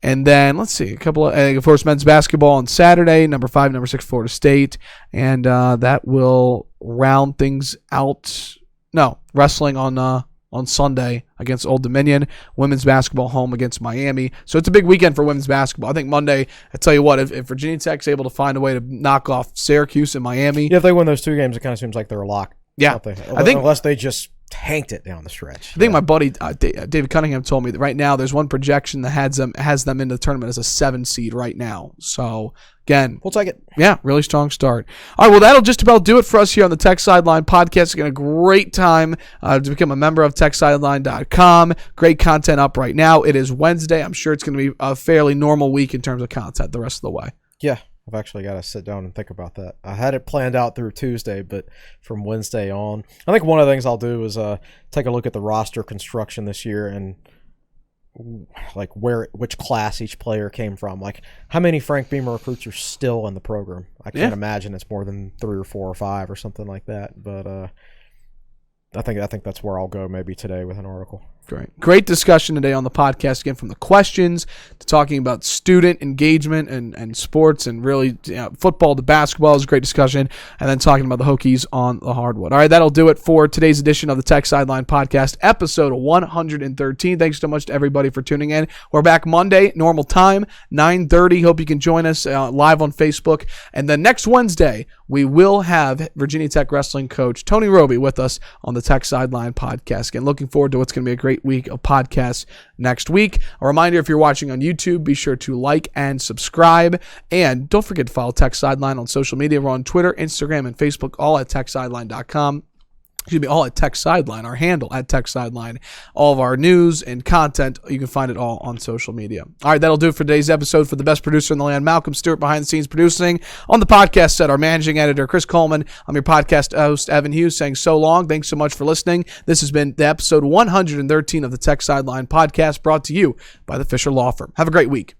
And then, let's see, of course, men's basketball on Saturday, number 5, number 6, Florida State. And that will round things out. No, wrestling on Sunday against Old Dominion, women's basketball home against Miami. So it's a big weekend for women's basketball. I think Monday, I tell you what, if Virginia Tech's able to find a way to knock off Syracuse and Miami. Yeah, if they win those 2 games, it kind of seems like they're locked. Yeah. Unless they just tanked it down the stretch. I think my buddy David Cunningham told me that right now there's one projection that has them in the tournament as a 7 seed right now. So again, we'll take it. Yeah, really strong start. All right, well, that'll just about do it for us here on the Tech Sideline Podcast. Again, a great time to become a member of TechSideline.com. Great content up right now. It is Wednesday. I'm sure it's going to be a fairly normal week in terms of content the rest of the way. Yeah. I've actually got to sit down and think about that. I had it planned out through Tuesday, but from Wednesday on, I think one of the things I'll do is take a look at the roster construction this year and like which class each player came from. Like how many Frank Beamer recruits are still in the program? I can't imagine it's more than 3 or 4 or 5 or something like that. But I think that's where I'll go maybe today with an article. Great discussion today on the podcast, again, from the questions to talking about student engagement and sports and really football to basketball is a great discussion, and then talking about the Hokies on the hardwood. All right, that'll do it for today's edition of the Tech Sideline Podcast, episode 113. Thanks so much to everybody for tuning in. We're back Monday, normal time, 9:30. Hope you can join us live on Facebook. And then next Wednesday, we will have Virginia Tech wrestling coach Tony Roby with us on the Tech Sideline Podcast. Again, looking forward to what's going to be a great week of podcasts next week. A reminder, if you're watching on YouTube, be sure to like and subscribe. And don't forget to follow Tech Sideline on social media. We're on Twitter, Instagram, and Facebook, all at TechSideline.com. all at Tech Sideline, our handle at Tech Sideline. All of our news and content, you can find it all on social media. All right, that'll do it for today's episode. For the best producer in the land, Malcolm Stewart, behind the scenes producing. On the podcast set, our managing editor, Chris Coleman. I'm your podcast host, Evan Hughes, saying so long. Thanks so much for listening. This has been the episode 113 of the Tech Sideline podcast, brought to you by the Fisher Law Firm. Have a great week.